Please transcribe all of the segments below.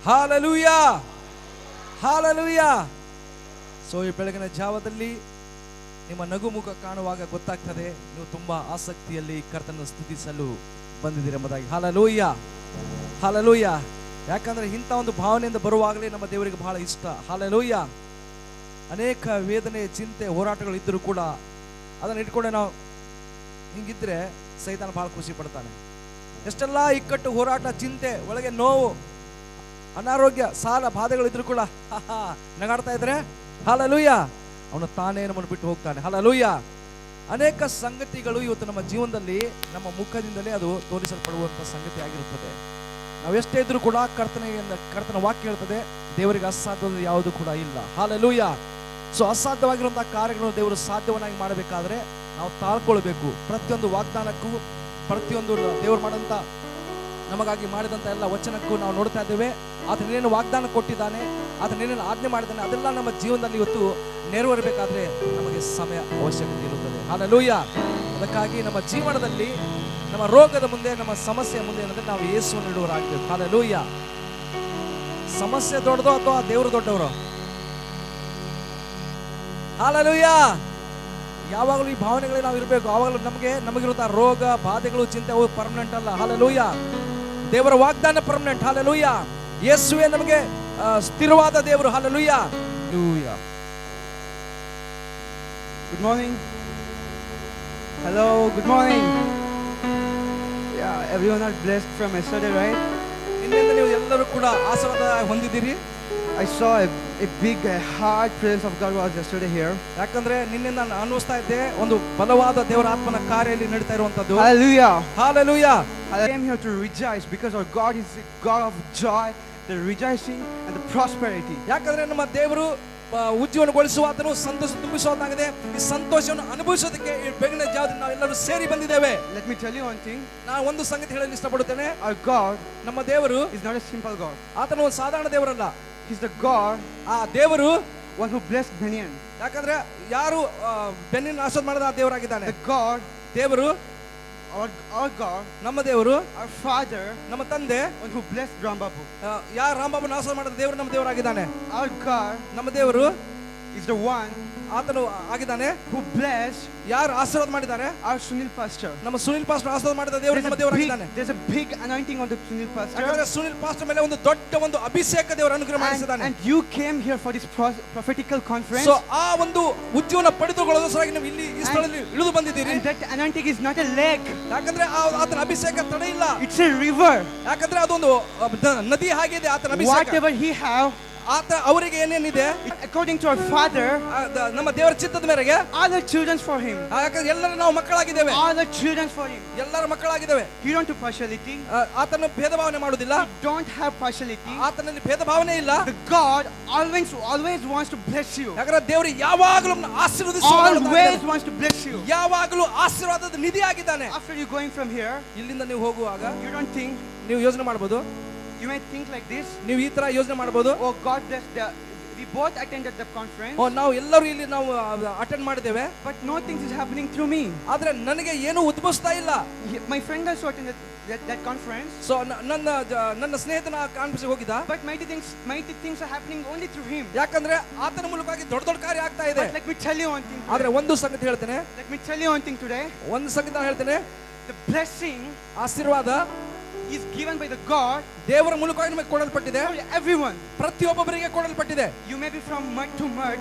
Hallelujah, hallelujah. So ಈ ಬೆಳಗಿನ ಜಾವದಲ್ಲಿ ನಿಮ್ಮ ನಗುಮುಖ ಕಾಣುವಾಗ ಗೊತ್ತಾಗ್ತದೆ ನೀವು ತುಂಬಾ ಆಸಕ್ತಿಯಲ್ಲಿ ಕರ್ತನನ್ನು ಸ್ತುತಿಸಲು ಬಂದಿದ್ದೀರಿ ಎಂಬುದಾಗಿ. Hallelujah, hallelujah. ಯಾಕಂದ್ರೆ ಇಂಥ ಒಂದು ಭಾವನೆಯಿಂದ ಬರುವಾಗಲೇ ನಮ್ಮ ದೇವರಿಗೆ ಬಹಳ ಇಷ್ಟ. ಹಾಲೆಲೂಯಾ. ಅನೇಕ ವೇದನೆ, ಚಿಂತೆ, ಹೋರಾಟಗಳು ಇದ್ದರೂ ಕೂಡ ಅದನ್ನು ಇಟ್ಕೊಂಡೆ ನಾವು ಹಿಂಗಿದ್ರೆ ಸೈತಾನ ಬಹಳ ಖುಷಿ ಪಡ್ತಾನೆ. ಎಷ್ಟೆಲ್ಲ ಇಕ್ಕಟ್ಟು, ಹೋರಾಟ, ಚಿಂತೆ, ಒಳಗೆ ನೋವು, ಅನಾರೋಗ್ಯ, ಸಾಲ, ಬಾಧೆಗಳಿದ್ರು ಕೂಡ ನಗಾಡ್ತಾ ಇದ್ರೆ ಹಾಲೆಲೂಯಾ, ಅವನು ತಾನೇ ನಮ್ಮನ್ನು ಬಿಟ್ಟು ಹೋಗ್ತಾನೆ. ಹಾಲೆಲೂಯಾ. ಅನೇಕ ಸಂಗತಿಗಳು ಇವತ್ತು ನಮ್ಮ ಜೀವನದಲ್ಲಿ ನಮ್ಮ ಮುಖದಿಂದಲೇ ಅದು ತೋರಿಸಲ್ಪಡುವಂತ ಸಂಗತಿ ಆಗಿರುತ್ತದೆ. ನಾವೆಷ್ಟೇ ಇದ್ರೂ ಕೂಡ ಕರ್ತನ ವಾಕ್ಯ ಹೇಳ್ತದೆ, ದೇವರಿಗೆ ಅಸಾಧ್ಯವಾದ ಯಾವುದು ಕೂಡ ಇಲ್ಲ. ಹಾಲೆಲೂಯಾ. ಸೊ ಅಸಾಧ್ಯವಾಗಿರುವಂತಹ ಕಾರ್ಯಗಳನ್ನು ದೇವರು ಸಾಧ್ಯವನ್ನಾಗಿ ಮಾಡಬೇಕಾದ್ರೆ ನಾವು ತಾಳ್ಕೊಳ್ಬೇಕು. ಪ್ರತಿಯೊಂದು ವಾಗ್ದಾನಕ್ಕೂ, ಪ್ರತಿಯೊಂದು ದೇವರು ಮಾಡಂತ ನಮಗಾಗಿ ಮಾಡಿದಂತ ಎಲ್ಲ ವಚನಕ್ಕೂ ನಾವು ನೋಡ್ತಾ ಇದ್ದೇವೆ. ಆತನೇನು ವಾಗ್ದಾನ ಕೊಟ್ಟಿದ್ದಾನೆ, ಆತನೇನೇನು ಆಜ್ಞೆ ಮಾಡಿದ್ದಾನೆ, ಅದೆಲ್ಲ ನಮ್ಮ ಜೀವನದಲ್ಲಿ ಇವತ್ತು ನೆರವೇರಬೇಕಾದ್ರೆ ನಮಗೆ ಸಮಯ ಅವಶ್ಯಕತೆ ಇರುತ್ತದೆ. ಹಾಲೆಲೂಯಾ. ಅದಕ್ಕಾಗಿ ನಮ್ಮ ಜೀವನದಲ್ಲಿ ನಮ್ಮ ರೋಗದ ಮುಂದೆ, ನಮ್ಮ ಸಮಸ್ಯೆ ಮುಂದೆ ಏನಂದ್ರೆ ನಾವು ಯೇಸುವನ್ನು ಇಡುವರಾಗಬೇಕು. ಹಾಲೆಲೂಯಾ. ಸಮಸ್ಯೆ ದೊಡ್ಡದೋ ಅಥವಾ ದೇವರು ದೊಡ್ಡವರು? ಹಾಲೆಲೂಯಾ. ಯಾವಾಗಲೂ ಈ ಭಾವನೆಗಳಲ್ಲಿ ನಾವು ಇರಬೇಕು. ಆವಾಗಲೂ ನಮಗಿರುವಂತಹ ರೋಗ, ಬಾಧೆಗಳು, ಚಿಂತೆ ಅವು ಪರ್ಮನೆಂಟ್ ಅಲ್ಲ. ಹಾಲೆಲೂಯಾ. ದೇವರ ವಾಗ್ದಾನ ಪರ್ಮನೆಂಟ್. ಹಾಲೆಲೂಯಾ. ಯೇಸುವೇ ನಮಗೆ ಸ್ಥಿರವಾದ ದೇವರು. Hallelujah. Good morning. Hello, good morning. Yeah, everyone are blessed from yesterday, right? ನಿನ್ನೆಯಿಂದ ನೀವು ಎಲ್ಲರೂ ಕೂಡ ಆಶೀರ್ವಾದ ಹೊಂದಿದ್ದೀರಿ. I saw a big hard presence of God was yesterday here. ಯಾಕಂದ್ರೆ ನಿನ್ನೆ ನಾನು ಅನುಭವಿಸ್ತಾ ಇದ್ದೆ ಒಂದು ಬಲವಾದ ದೇವರ ಆತ್ಮನ ಕಾರ್ಯ ಇಲ್ಲಿ ನಡೀತಾ ಇರುವಂತದ್ದು. Hallelujah. Hallelujah. I came here to rejoice because our God is a God of joy, the rejoicing and the prosperity. ಯಾಕಂದ್ರೆ ನಮ್ಮ ದೇವರು ಉಜ್ಜೀವನಗೊಳಿಸುವಾತನು, ಸಂತೋಷ ತುಂಬಿಸುವಾತಾಗಿದೆ. ಈ ಸಂತೋಷವನ್ನು ಅನುಭವಿಸೋದಕ್ಕೆ ಈ ಬೆಳಗಿನ ಜಾವದಲ್ಲಿ ನಾವೆಲ್ಲರೂ ಸೇರಿ ಬಂದಿದ್ದೇವೆ. Let me tell you one thing. ನಾನು ಒಂದು ಸಂಗತಿ ಹೇಳಲು ಇಷ್ಟಪಡುತ್ತೇನೆ. Our God, ನಮ್ಮ ದೇವರು is not a simple God. ಆತನು ಒಂದು ಸಾಧಾರಣ ದೇವರಲ್ಲ. He's the God, ಆ ದೇವರು one who blessed Benjamin. ಯಾಕಂದ್ರೆ ಯಾರು ಬೆನ್ನಿನ ಆಶೀರ್ವಾದ ಮಾಡಿದ ಆ ದೇವರಾಗಿದ್ದಾನೆ. The God, ದೇವರು, our God, ನಮ್ಮ ದೇವರು, our Father, ನಮ್ಮ ತಂದೆ, one who blessed Rambabu. ಯಾರು ರಾಮಬಾಬುನ ಆಶೀರ್ವಾದ ಮಾಡಿದ ದೇವರು ನಮ್ಮ ದೇವರಾಗಿದ್ದಾನೆ. Our God, ನಮ್ಮ ದೇವರು is the one ಆತನು ಆಗಿದ್ದಾನೆ who blessed ಯಾರು ಆಶೀರ್ವಾದ ಮಾಡಿದ್ದಾರೆ. our Sunil pastor. ನಮ್ಮ ಸುನಿಲ್ ಪಾಸ್ಟರ್ ಆಶೀರ್ವಾದ ಮಾಡಿದ ದೇವರು ನಮ್ಮ ದೇವರಾಗಿದ್ದಾನೆ. There's a big anointing on the Sunil pastor. ಯಾಕಂದ್ರೆ ಸುನಿಲ್ ಪಾಸ್ಟರ್ ಮೇಲೆ ಒಂದು ದೊಡ್ಡ ಒಂದು ಅಭಿಷೇಕ ದೇವರು ಅನುಗ್ರಹ ಮಾಡಿಸಿದ್ದಾನೆ. And you came here for this prophetical conference. So ಆ ಒಂದು ಉಜ್ಜೀವನ ಪಡೆದುಕೊಳ್ಳೋದಕ್ಕಾಗಿ ನೀವು ಇಲ್ಲಿ ಈ ಸ್ಥಳದಲ್ಲಿ ಇಳಿದು ಬಂದಿದ್ದೀರಿ. And that anointing is not a lake. ಯಾಕಂದ್ರೆ ಆತನ ಅಭಿಷೇಕ ತಡೆ ಇಲ್ಲ. It's a river. ಯಾಕಂದ್ರೆ ಅದೊಂದು ನದಿ ಹಾಗಿದೆ ಆತನ ಅಭಿಷೇಕ. Whatever he have, ಆತ ಅವರಿಗೆ ಏನೇನಿದೆ according to our Father, ನಮ್ಮ ದೇವರ ಚಿತ್ತದ ಮೇರೆಗೆ all the children for him. ಯಾಕಂದ್ರೆ ಎಲ್ಲರೂ ನಾವು ಮಕ್ಕಳಾಗಿದ್ದೇವೆ. All the children for him. ಎಲ್ಲರ ಮಕ್ಕಳಾಗಿದ್ದೇವೆ. He don't do partiality. ಆತನ ಭೇದ ಭಾವನೆ ಮಾಡುವುದಿಲ್ಲ. He don't have partiality. ಆತನಲ್ಲಿ ಭೇದ ಭಾವನೆ ಇಲ್ಲ. The God always wants to bless you. ಯಾಕಂದ್ರೆ ದೇವರು ಯಾವಾಗಲೂ Always wants to bless you. ಯಾವಾಗಲೂ ಆಶೀರ್ವಾದದ ನಿಧಿ ಆಗಿದ್ದಾನೆ. After you going from here, ಇಲ್ಲಿಂದ ನೀವು ಹೋಗುವಾಗ you don't think, ನೀವು ಯೋಚನೆ ಮಾಡಬಹುದು. you may think like this. ನೀವು ಈ ತರ ಯೋಚನೆ ಮಾಡಬಹುದು. Oh, God bless we both attended the conference. ನಾವು ಎಲ್ಲರೂ ಇಲ್ಲಿ ನಾವು ಅಟೆಂಡ್ ಮಾಡಿದ್ದೇವೆ. But no things is happening through me. ಆದ್ರೆ ನನಗೆ ಏನು ಉದ್ಭವಿಸ್ತಾ ಇಲ್ಲ. My friend also attended that conference. So ನನ್ನ ಸ್ನೇಹಿತನ ಕಾನ್ಫರೆನ್ಸ್ ಹೋಗಿದ್ದ. But mighty things are happening only through him. ಯಾಕಂದ್ರೆ ಆತನ ಮೂಲಕವಾಗಿ ದೊಡ್ಡ ಕಾರ್ಯ ಆಗ್ತಾ ಇದೆ. But let me tell you one thing. ಆದ್ರೆ ಒಂದು ಸಂಗತಿ ಹೇಳ್ತೇನೆ. Let me tell you one thing today. ಒಂದು ಸಂಗತಿ ನಾನು ಹೇಳ್ತೇನೆ. The blessing, ಆಶೀರ್ವಾದ is given by the God. ದೇವರ ಮೂಲಕವಾಗಿ ನಮಗೆ ಕೊಡಲ್ಪಟ್ಟಿದೆ. Everyone. ಪ್ರತಿಯೊಬ್ಬರಿಗೆ ಕೊಡಲ್ಪಟ್ಟಿದೆ. You may be from mud to mud.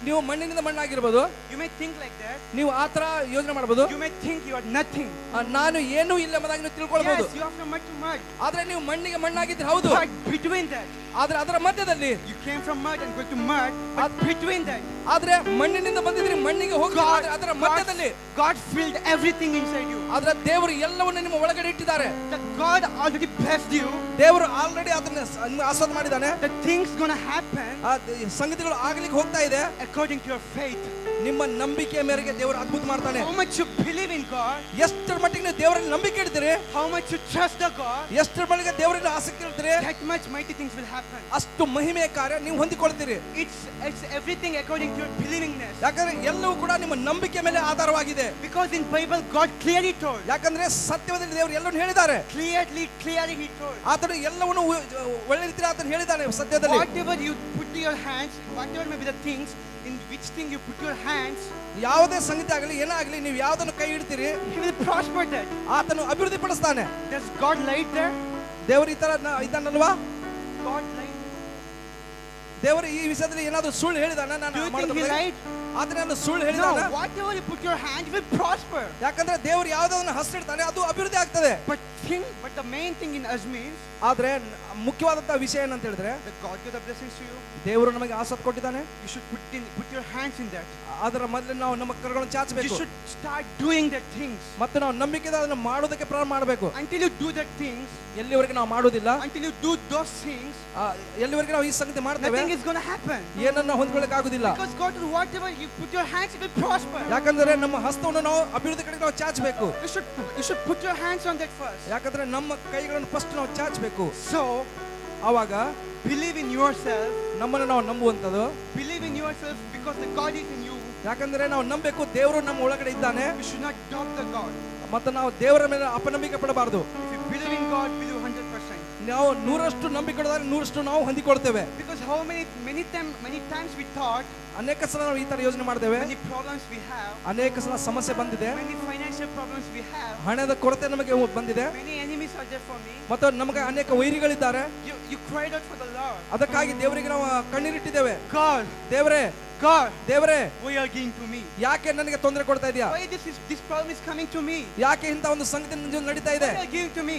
ನೀವು ಮಣ್ಣಿನಿಂದ ಮಣ್ಣಾಗಿರಬಹುದು. You may think like that. ನೀವು ಆ ತರ ಯೋಚನೆ ಮಾಡಬಹುದು. You may think you are nothing. ನಾನು ಏನೂ ಇಲ್ಲ ಎಂಬುದಾಗಿ ನೀವು ತಿಳ್ಕೊಳ್ಬಹುದು. Yes, you are from mud to mud. ಆದ್ರೆ ನೀವು ಮಣ್ಣಿಗೆ ಮಣ್ಣಾಗಿದ್ದೀರಿ, ಹೌದು. But between that, ಆದ್ರೆ ಅದರ ಮಧ್ಯದಲ್ಲಿ you came from mud and go to mud. But between that, ಆದ್ರೆ ಮಣ್ಣಿನಿಂದ ಬಂದಿದ್ರಿ, ಮಣ್ಣಿಗೆ ಹೋಗಿ ಅದರ ಮಧ್ಯದಲ್ಲಿ God filled everything inside you. ಆದ್ರೆ ದೇವರು ಎಲ್ಲವನ್ನೂ ನಿಮ್ಮ ಒಳಗಡೆ ಇಟ್ಟಿದ್ದಾರೆ. That God already blessed you. ದೇವರು ಆಲ್ರೆಡಿ ಅದನ್ನ ಆಶೀರ್ವಾದ ಮಾಡಿದ್ದಾನೆ. The things gonna happen ಸಂಗತಿಗಳು ಆಗ್ಲಿಕ್ಕೆ ಹೋಗ್ತಾ ಇದೆ according to your faith. ನಿಮ್ಮ ನಂಬಿಕೆಯ ಮೇರೆಗೆ ದೇವರು ಅದ್ಭುತ ಮಾಡ್ತಾನೆ. How much you believe in God, ಎಷ್ಟರ ಮಟ್ಟಿಗೆ ನೀವು ದೇವರಲ್ಲಿ ನಂಬಿಕೆ ಇಡ್ತೀರಿ, how much you trust the God, ಎಷ್ಟರ ಮಟ್ಟಿಗೆ ದೇವರಲ್ಲಿ ಆಸಕ್ತಿ ಇಡ್ತೀರಿ, that much mighty things will happen. ಅಷ್ಟು ಮಹಿಮೆಯ ಕಾರ್ಯ ನೀವು ಹೊಂದಿಕೊಳ್ತೀರಿ. It's everything according to your believingness. ಯಾಕಂದ್ರೆ ಎಲ್ಲವೂ ಕೂಡ ನಿಮ್ಮ ನಂಬಿಕೆ ಮೇಲೆ ಆಧಾರವಾಗಿದೆ. Because in Bible God clearly told, ಯಾಕಂದ್ರೆ ಸತ್ಯವಾದ ದೇವರು ಎಲ್ಲವನ್ನೂ ಹೇಳಿದ್ದಾರೆ. clearly he told, ಆತನು ಎಲ್ಲವನ್ನೂ ಒಳ್ಳೆ ರೀತಿಯಲ್ಲಿ ಆತನು ಹೇಳಿದ್ದಾನೆ ಸತ್ಯದಲ್ಲಿ. whatever you put to your hands, whatever may be the things, in which thing you put your hands, ಯಾವುದೇ ಸಂಗತಿ ಆಗಲಿ ಏನಾಗಲಿ ನೀವು ಯಾವುದನ್ನು ಕೈ ಇಡ್ತೀರಿ he will prosper that. ಆತನು ಅಭಿವೃದ್ಧಿ ಪಡಿಸ್ತಾನೆ. Does God lied there? ದೇವರು ಈ ತರ ಇದ್ದಾನಲ್ವಾ? God lied. ದೇವರು ಈ ವಿಷಯದಲ್ಲಿ ಏನಾದರೂ ಸುಳ್ಳು ಹೇಳಿದಾನ? Do you think he lied? ಆತನ ಸುಳ್ಳು No, ಹೇಳಿದಾನ? whatever you put your hand, you will prosper. ಯಾಕಂದ್ರೆ ದೇವರು ಯಾವುದನ್ನು ಹಸಿಡ್ತಾನೆ ಅದು ಅಭಿವೃದ್ಧಿ ಆಗ್ತದೆ. But the main thing in us means ಆದ್ರೆ ಮುಖ್ಯವಾದಂತಹ ವಿಷಯ ಏನಂತ ಹೇಳಿದ್ರೆ that God gives the blessings to you. ದೇವರು ನಮಗೆ ಆಸಕ್ತಿ ಕೊಟ್ಟಿದ್ದಾನೆ. You should put your hands in that. ಅದರ ಮೊದಲು ನಾವು ನಮ್ಮ ಕರಗಳನ್ನು You ಚಾಚಬೇಕು should start doing that things. ಮತ್ತು ನಾವು ನಂಬಿಕೆಯಿಂದ ಅದನ್ನು ಮಾಡೋದಕ್ಕೆ ಪ್ರಾರಂಭ ಮಾಡಬೇಕು. Until you do that things, ಎಲ್ಲಿವರೆಗೆ ನಾವು ಮಾಡೋದಿಲ್ಲ, until you do those things, ಎಲ್ಲಿವರೆಗೆ ನಾವು ಈ ಸಂಗತಿ ಮಾಡ್ತೇವೆ nothing is going to happen. ಏನನ್ನ ಹೊಂದ್ಕೊಳ್ಳಕ್ಕೆ ಆಗುದಿಲ್ಲ. Because God, whatever you put your hands, it will prosper. ಯಾಕಂದ್ರೆ ನಮ್ಮ ಹಸ್ತವನ್ನು ನಾವು ಅಭಿವೃದ್ಧಿ ಕಡೆ ನಾವು ಚಾಚಬೇಕು. You should put your hands on that first. ಯಾಕಂದ್ರೆ ನಮ್ಮ ಕೈಗಳನ್ನು ಫಸ್ಟ್ ನಾವು ಚಾಚಬೇಕು. So ಆವಾಗ believe in yourself. ನಮ್ಮನ್ನು ನಾವು ನಂಬುವಂಥದ್ದು. Believe in yourself because the God is in you. ಯಾಕಂದ್ರೆ ನಾವು ನಂಬಬೇಕು ದೇವರು ನಮ್ಮ ಒಳಗಡೆ ಇದ್ದಾನೆ. You should not doubt the God. ಮತ್ತು ನಾವು ದೇವರ ಮೇಲೆ ಅಪನಂಬಿಕೆ ಪಡಬಾರದು. If you believe in God, believe 100%. ನಾವು 100% ನಂಬಿಕೆ ಕೊಡೋದಾದ್ರೆ 100% ನಾವು ಹೊಂದಿಕೊಳ್ತೇವೆ. Because many times we thought, ಅನೇಕ ಸಲ ನಾವು ಈ ತರ ಯೋಚನೆ ಮಾಡ್ತೇವೆ. many problems we have, ಅನೇಕ ಸಲ ಸಮಸ್ಯೆ ಬಂದಿದೆ, many financial problems we have, ಹಣದ ಕೊರತೆ ನಮಗೆ ಬಂದಿದೆ, many enemies are there for me. ಮತ್ತು ನಮಗೆ ಅನೇಕ ವೈರಿಗಳಿದ್ದಾರೆ. You cried out for the Lord. ಅದಕ್ಕಾಗಿ ದೇವರಿಗೆ ನಾವು ಕಣ್ಣೀರಿಟ್ಟಿದ್ದೇವೆ. God, ದೇವರೇ God, ದೇವರೇ why are you giving to me? ಯಾಕೆ ನನಗೆ ತೊಂದರೆ ಕೊಡ್ತಾ ಇದೀಯಾ? Why this problem is coming to me? ಯಾಕೆ ಇಂತ ಒಂದು ಸಂಗತಿ ನನ್ನ ಜೀವನ ನಡೀತಾ ಇದೆ? Why are you giving to me?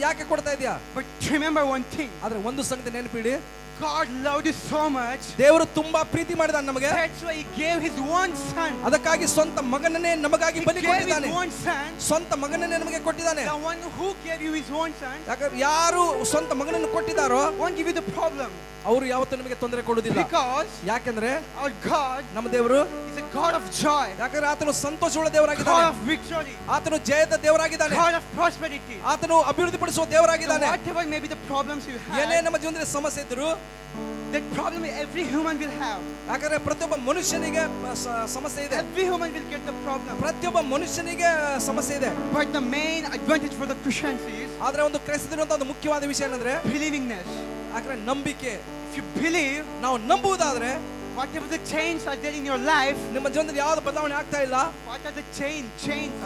ಯಾಕೆ ಕೊಡ್ತಾ ಇದೀಯಾ? But remember one thing. ಆದ್ರೆ ಒಂದು ಸಂಗತಿ ನೆನಪಿಡಿ, God loved you so much. ದೇವರು ತುಂಬಾ ಪ್ರೀತಿ ಮಾಡಿದ ನಮಗೆ. That's why he gave his one son. ಅದಕ್ಕಾಗಿ ಸ್ವಂತ ಮಗನನ್ನೇ ನಮಗಾಗಿ ಬಲಿ ಕೊಟ್ಟಿದ್ದಾನೆ. one son. ಸ್ವಂತ ಮಗನನ್ನೇ ನಮಗೆ ಕೊಟ್ಟಿದ್ದಾನೆ. The one who gave you his one son. ಯಾಕಂದ್ರೆ ಯಾರು ಸ್ವಂತ ಮಗನನ್ನು ಕೊಟ್ಟಿದ್ದಾರೋ won't give you the problem. ಅವರು ಯಾವತ್ತೂ ನಮಗೆ ತೊಂದರೆ ಕೊಡುವುದಿಲ್ಲ. Because ಯಾಕಂದ್ರೆ our God, ನಮ್ಮ ದೇವರು is a God of joy. ಯಾಕಂದ್ರೆ ಆತನು ಸಂತೋಷವುಳ್ಳ God ದೇವರಾಗಿದ್ದಾನೆ. of victory. ಆತನು ಜಯದ ದೇವರಾಗಿದ್ದಾನೆ. God of prosperity. ಆತನು ಅಭಿವೃದ್ಧಿ ಪಡಿಸುವ So ದೇವರಾಗಿದ್ದಾನೆ. whatever may be the problems you ಏನೇ have, ನಮ್ಮ ಜೀವನದಲ್ಲಿ ಸಮಸ್ಯೆ ಇದ್ರು that problem every human will have. ಯಾಕಂದ್ರೆ ಪ್ರತಿಯೊಬ್ಬ ಮನುಷ್ಯನಿಗೆ ಸಮಸ್ಯೆ ಇದೆ. Every human will get the problem. ಪ್ರತಿಯೊಬ್ಬ ಮನುಷ್ಯನಿಗೆ ಸಮಸ್ಯೆ ಇದೆ. But the main advantage for the Christians is ಆದ್ರೆ ಒಂದು ಕ್ರೈಸ್ತರಿರುವಂತ ಒಂದು ಮುಖ್ಯವಾದ ವಿಷಯ ಏನಂದ್ರೆ believingness. ಯಾಕಂದ್ರೆ ನಂಬಿಕೆ. If you believe, ನಾವು ನಂಬುವುದಾದ್ರೆ whatever the chains are there in your life, ನಿಮ್ಮ ಜೀವನದಲ್ಲಿ ಯಾವ್ದು ಬದಲಾವಣೆ ಆಗ್ತಾ ಇಲ್ಲ, what are the chains?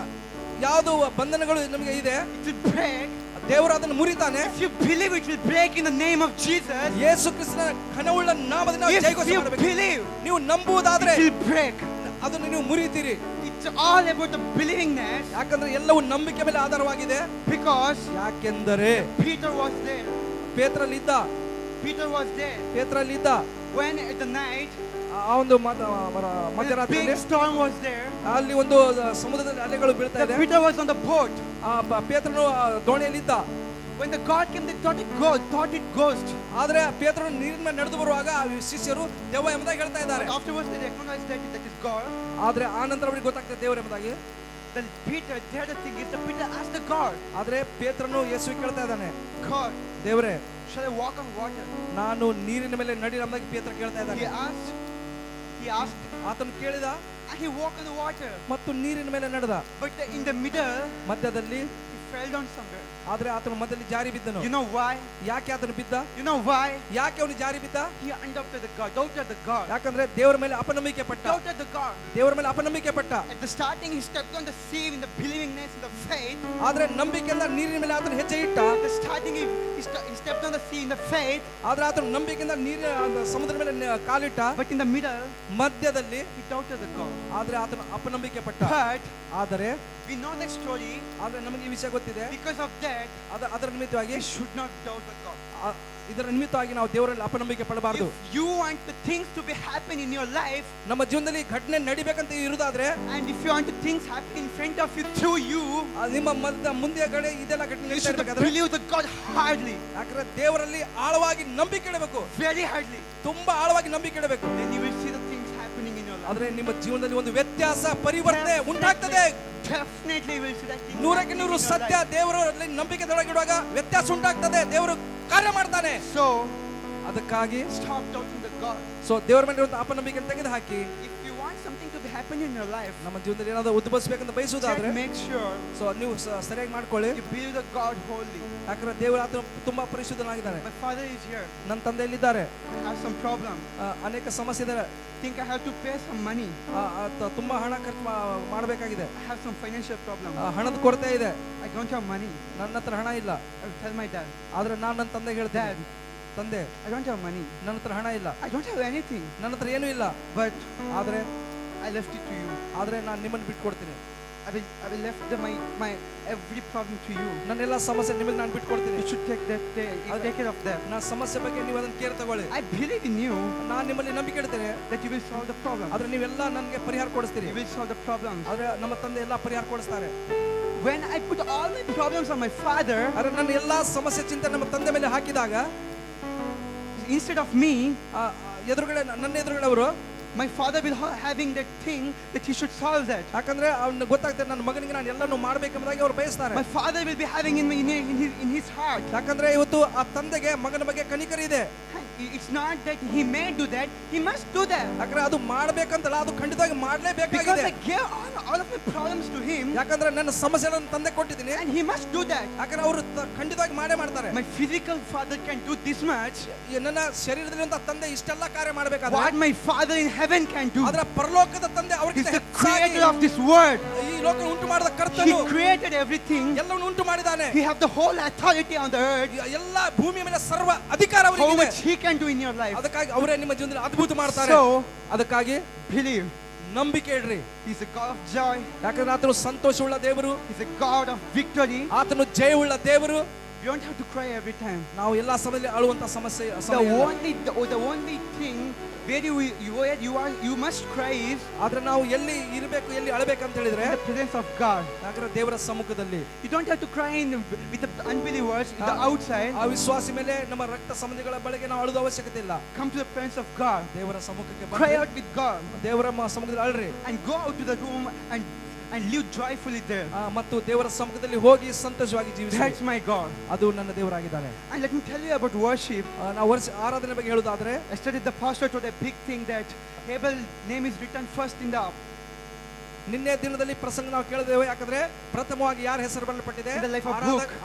ಯಾವ್ದು ಬಂಧನಗಳು ನಮಗೆ ಇದೆ, It will break. ದೇವರು ಅದನ್ನು ಮುರಿತಾನೆ. If you believe, it will break in the name of Jesus. ಯೇಸು ಕ್ರಿಸ್ತನ ಘನವುಳ್ಳ ನಾಮದಲ್ಲಿ ನಾವು If ಜಯಘೋಷಣೆ you ಮಾಡಬೇಕು. believe, ನೀವು ನಂಬುವುದಾದ್ರೆ it will break. ಅದನ್ನು ನೀವು ಮುರಿತೀರಿ. It's all about the believingness. ಯಾಕಂದ್ರೆ ಎಲ್ಲವೂ ನಂಬಿಕೆ ಮೇಲೆ ಆಧಾರವಾಗಿದೆ. Because ಯಾಕೆಂದರೆ Peter was there. ಪೇತ್ರಲ್ಲಿದ್ದ Peter was there. ಪೇತ್ರಲ್ಲಿದ್ದ When at the night, ಆ ಒಂದು when a ಮಧ್ಯರಾತ್ರಿಯಲ್ಲಿ big storm was there, ಅಲ್ಲಿ ಒಂದು ಸಮುದ್ರದಲ್ಲಿ ಅಲೆಗಳು ಬೀಳ್ತಾ ಇದೆ. Peter was on the boat. ಪೇತ್ರನು ದೋಣಿಯಲ್ಲಿದ್ದ. When the God came, they thought it ghost. ಆದ್ರೆ ಪೇತ್ರನು ನೀರಿನ ಮೇಲೆ ನಡೆದು ಬರುವಾಗ ಶಿಷ್ಯರು ದೆವ್ವ ಎಂಬುದಾಗಿ ಹೇಳ್ತಾ ಇದ್ದಾರೆ. Afterwards, they recognized that is God. ಆದ್ರೆ ಆ ನಂತರ ಅವರಿಗೆ ಗೊತ್ತಾಗ್ತದೆ ದೇವರು ಎಂಬುದಾಗಿ. Then Peter, the other thing is that Peter asked the God, ಆದ್ರೆ ಪೇತ್ರನು ಯೇಸುವಿಗೆ ಕೇಳ್ತಾ ಇದ್ದಾನೆ, God, ದೇವರೇ shall I walk on water? ನಾನು ನೀರಿನ ಮೇಲೆ ನಡಿ ಎಂಬುದಾಗಿ ಪೇತ್ರ ಕೇಳ್ತಾ He ಇದ್ದಾನೆ. asked, ಆತನು ಕೇಳಿದ and he walked on the water. ಮತ್ತು ನೀರಿನ ಮೇಲೆ ನಡೆದ. But in the middle, ಮಧ್ಯದಲ್ಲಿ he fell down somewhere. ಆದ್ರೆ ಆತನು ಮಧ್ಯದಲ್ಲಿ ಜಾರಿ ಬಿದ್ದನು. You know why? ಯಾಕೆ ಆತನು ಬಿದ್ದ? You know why? ಯಾಕೆ ಅವನು ಜಾರಿ ಬಿದ್ದ? He undoubted the God, doubted the God, ಯಾಕಂದ್ರೆ ದೇವರ ಮೇಲೆ ಅಪನಂಬಿಕೆ ಪಟ್ಟ. doubted the God. ದೇವರ ಮೇಲೆ ಅಪನಂಬಿಕೆ ಪಟ್ಟ. At the starting, he stepped on the sea in the believingness, in the faith. ಆದ್ರೆ ನಂಬಿಕೆಯಿಂದ ನೀರಿನ ಮೇಲೆ ಆತನು ಹೆಜ್ಜೆ ಇಟ್ಟ. At the starting, he stepped on the sea in the faith. ಆದ್ರೆ ಆತನು ನಂಬಿಕೆಯಿಂದ ನೀರಿನ ಸಮುದ್ರ ಮೇಲೆ ಕಾಲಿಟ್ಟ. But in the middle, ಮಧ್ಯದಲ್ಲಿ he doubted the God. ಆದ್ರೆ ಆತನು ಅಪನಂಬಿಕೆ ಪಟ್ಟ. But ಆದರೆ we know that story. ಆದ್ರೆ ನಮಗೆ ಈ ವಿಷಯ ಗೊತ್ತಿದೆ. Because of that, ಅದರ ನಿಮಿತ್ತವಾಗಿ we should not doubt the God. ಇದರ ನಿಮಿತ್ತವಾಗಿ ನಾವು ದೇವರಲ್ಲಿ ಅಪನಂಬಿಕೆ ಪಡಬಾರದು. If you want the things to be happen in your life, ನಮ್ಮ ಜೀವನದಲ್ಲಿ ಘಟನೆ ನಡಿಬೇಕಂತ ಇರುವುದಾದ್ರೆ, and if you want the things happen in front of you through you, ನಿಮ್ಮ ಮುಂದೆ ಕಡೆ ಇದೆಲ್ಲ ಘಟನೆ you ನಡೀತಾ should ಇರಬೇಕಾದ್ರೆ believe the God hardly, ಯಾಕಂದ್ರೆ ದೇವರಲ್ಲಿ ಆಳವಾಗಿ ನಂಬಿಕೆ ಇಡಬೇಕು. very hardly. ತುಂಬಾ ಆಳವಾಗಿ ನಂಬಿಕೆ ಇಡಬೇಕು. Then you will see the things happening in life. ಆದ್ರೆ ನಿಮ್ಮ ಜೀವನದಲ್ಲಿ ಒಂದು ವ್ಯತ್ಯಾಸ ಪರಿವರ್ತನೆ ಉಂಟಾಗ್ತದೆ. Definitely will see that thing. ನೂರಕ್ಕೆ ನೂರು ಸತ್ಯ. ದೇವರಲ್ಲಿ ನಂಬಿಕೆದೊಳಗಿಡುವಾಗ ವ್ಯತ್ಯಾಸ ಉಂಟಾಗ್ತದೆ. ದೇವರು ಕಾರ್ಯ ಮಾಡ್ತಾನೆ. So ಅದಕ್ಕಾಗಿ stop doubting the God. So ದೇವರ ಮೇಲೆ ಇರುವಂತಹ ಅಪನಂಬಿಕೆಯನ್ನು ತೆಗೆದು ಹಾಕಿ. If you want something to happen in your life, ನಮ್ಮ ಜೀವನದಲ್ಲಿ ಏನಾದರೂ ಉದ್ಭವಿಸಬೇಕಂತ ಬಯಸುವುದಾದ್ರೆ make sure ಸೊ ನೀವು ಸರಿಯಾಗಿ ಮಾಡ್ಕೊಳ್ಳಿ. you believe the God wholly. ಯಾಕಂದ್ರೆ ದೇವರ ಆತನು ತುಂಬಾ ಪರಿಶುದ್ಧನಾಗಿದ್ದಾನೆ. My father is here. ನನ್ನ ತಂದೆ ಇಲ್ಲಿದ್ದಾರೆ. I have some problem. ಅನೇಕ ಸಮಸ್ಯೆ ಇದೆ. Think I have to pay some money. ತುಂಬಾ ಹಣ ಖರ್ಚು ಮಾಡಬೇಕಾಗಿದೆ. I have some financial problem. ಹಣದ ಕೊರತೆ ಇದೆ. I don't have money. ನನ್ನ ಹತ್ರ ಹಣ ಇಲ್ಲ. I will tell my dad. ಆದ್ರೆ ನಾನು ನನ್ನ ತಂದೆಗೆ ಹೇಳ್ತೇನೆ, ತಂದೆ I don't have money. ನನ್ನ ಹತ್ರ ಹಣ ಇಲ್ಲ. I don't have anything. ನನ್ನ ಹತ್ರ ಏನೂ ಇಲ್ಲ. But ಆದ್ರೆ I left it to you. ಆದ್ರೆ ನಾನು ನಿಮ್ಮನ್ನು ಬಿಟ್ಕೊಡ್ತೀನಿ. I will left my every problem to you. ನನ್ನ ಎಲ್ಲ ಸಮಸ್ಯೆ ನಿಮಗೆ ನಾನು ಬಿಟ್ಕೊಡ್ತೀನಿ. You should take care of that. ನನ್ನ ಸಮಸ್ಯೆ ಬಗ್ಗೆ ನೀವು ಅದನ್ನ ಕೇರ್ ತಗೊಳ್ಳಿ. I believe in you. ನಾನು ನಿಮ್ಮಲ್ಲಿ ನಂಬಿಕೆ ಇಡ್ತೇನೆ that you will solve the problem. ಆದ್ರೆ ನೀವೆಲ್ಲ ನನಗೆ ಪರಿಹಾರ ಕೊಡಿಸ್ತೀರಿ. You will solve the problem. ಆದ್ರೆ ನಮ್ಮ ತಂದೆ ಎಲ್ಲ ಪರಿಹಾರ ಕೊಡಿಸ್ತಾರೆ. When I put all my problems on my father, ಆದ್ರೆ ನನ್ನ ಎಲ್ಲಾ ಸಮಸ್ಯೆ ಚಿಂತೆ ನಮ್ಮ ತಂದೆ ಮೇಲೆ ಹಾಕಿದಾಗ instead of me, ಎದುರುಗಡೆ ನನ್ನ ಎದುರುಗಡೆ ಅವರು my father will having that thing that he should solve that. ಯಾಕಂದ್ರೆ ಅವ್ನಿಗೆ ಗೊತ್ತಾಗ್ತದೆ ನನ್ನ ಮಗನಿಗೆ ನಾನು ಎಲ್ಲಾನು ಮಾಡಬೇಕೆಂಬುದಾಗಿ ಅವರು ಬಯಸ್ತಾರೆ. My father will be having in his heart. ಯಾಕಂದ್ರೆ ಇವತ್ತು ಆ ತಂದೆಗೆ ಮಗನ ಬಗ್ಗೆ ಕನಿಕರ ಇದೆ. It's not that he may do that, he must do that. ಯಾಕಂದ್ರೆ ಅದು ಮಾಡಬೇಕಂತಲ್ಲ, ಅದು ಖಂಡಿತವಾಗಿ ಮಾಡಲೇಬೇಕಾಗಿದೆ. Because I gave all of my problems to him. ಯಾಕಂದ್ರೆ ನನ್ನ ಸಮಸ್ಯೆಗಳನ್ನು ತಂದೆ ಕೊಟ್ಟಿದ್ದೀನಿ. And he must do that. ಯಾಕಂದ್ರೆ ಅವರು ಖಂಡಿತವಾಗಿ ಮಾಡೇ ಮಾಡ್ತಾರೆ. My physical father can do this much. ನನ್ನ ಶರೀರದಲ್ಲಿರುವಂತ ತಂದೆ ಇಷ್ಟೆಲ್ಲ ಕಾರ್ಯ ಮಾಡಬೇಕಾದ್ರೆ what my father in heaven can do. ಅದರ ಪರಲೋಕದ ತಂದೆ ಅವರಿಗೆ He's the creator of this world. ಈ ಲೋಕವನ್ನು ಉಂಟು ಮಾಡಿದ ಕರ್ತನು. He created everything. ಎಲ್ಲವನ್ನು ಉಂಟು ಮಾಡಿದ್ದಾನೆ. He have the whole authority on the earth. ಎಲ್ಲ ಭೂಮಿಯ ಮೇಲೆ ಸರ್ವ ಅಧಿಕಾರ ಅವರಿಗೆ How ಇದೆ. much he can do in your life. ಅದಕ್ಕಾಗಿ ಅವರೇ ನಿಮ್ಮ ಜೀವನದಲ್ಲಿ ಅದ್ಭುತ ಮಾಡ್ತಾರೆ. So ಅದಕ್ಕಾಗಿ believe. ನಂಬಿಕೆ ಇಡ್ರಿ. He's a God of joy. ಯಾಕಂದ್ರೆ ಆತನು ಸಂತೋಷವುಳ್ಳ ದೇವರು. He's a God of victory. ಆತನು ಜಯವುಳ್ಳ ದೇವರು. You don't have to cry every time. ನಾವು ಎಲ್ಲಾ ಸಮಯದಲ್ಲಿ ಅಳುವಂತ ಸಮಸ್ಯೆ The only thing where you must cry is ಆದ್ರೆ ನಾವು ಎಲ್ಲಿ ಇರಬೇಕು, ಎಲ್ಲಿ ಅಳಬೇಕಂತ ಹೇಳಿದ್ರೆ in the presence of God. ಯಾಕಂದ್ರೆ ದೇವರ ಸಮ್ಮುಖದಲ್ಲಿ. You don't have to cry with the unbelievers in the outside. ಆ ವಿಶ್ವಾಸಿ ಮೇಲೆ ನಮ್ಮ ರಕ್ತ ಸಂಬಂಧಿಗಳ ಬಳಿಗೆ ನಾವು ಅಳುವ ಅವಶ್ಯಕತೆ ಇಲ್ಲ. Come to the presence of God. ದೇವರ ಸಮ್ಮುಖಕ್ಕೆ Cry ಬನ್ನಿ. out with God. ದೇವರ ಸಮ್ಮುಖದಲ್ಲಿ ಅಳ್ರಿ. And go out to the room and live joyfully there. ಮತ್ತು ದೇವರ ಸಮ್ಮುಖದಲ್ಲಿ ಹೋಗಿ ಸಂತೋಷವಾಗಿ ಜೀವಿಸಿ. That's my God. ಅದು ನನ್ನ ದೇವರಾಗಿದ್ದಾನೆ. And let me tell you about worship. ನಾವು ಆರಾಧನೆ ಬಗ್ಗೆ ಹೇಳುವುದಾದ್ರೆ, yesterday the pastor told a big thing that Abel's name is written first in the ನಿನ್ನೆ ದಿನದಲ್ಲಿ ಪ್ರಸಂಗ ನಾವು ಕೇಳಿದೆವು. ಯಾಕಂದ್ರೆ ಪ್ರಥಮವಾಗಿ ಯಾರ ಹೆಸರು ಬರೆಯಲ್ಪಟ್ಟಿದೆ?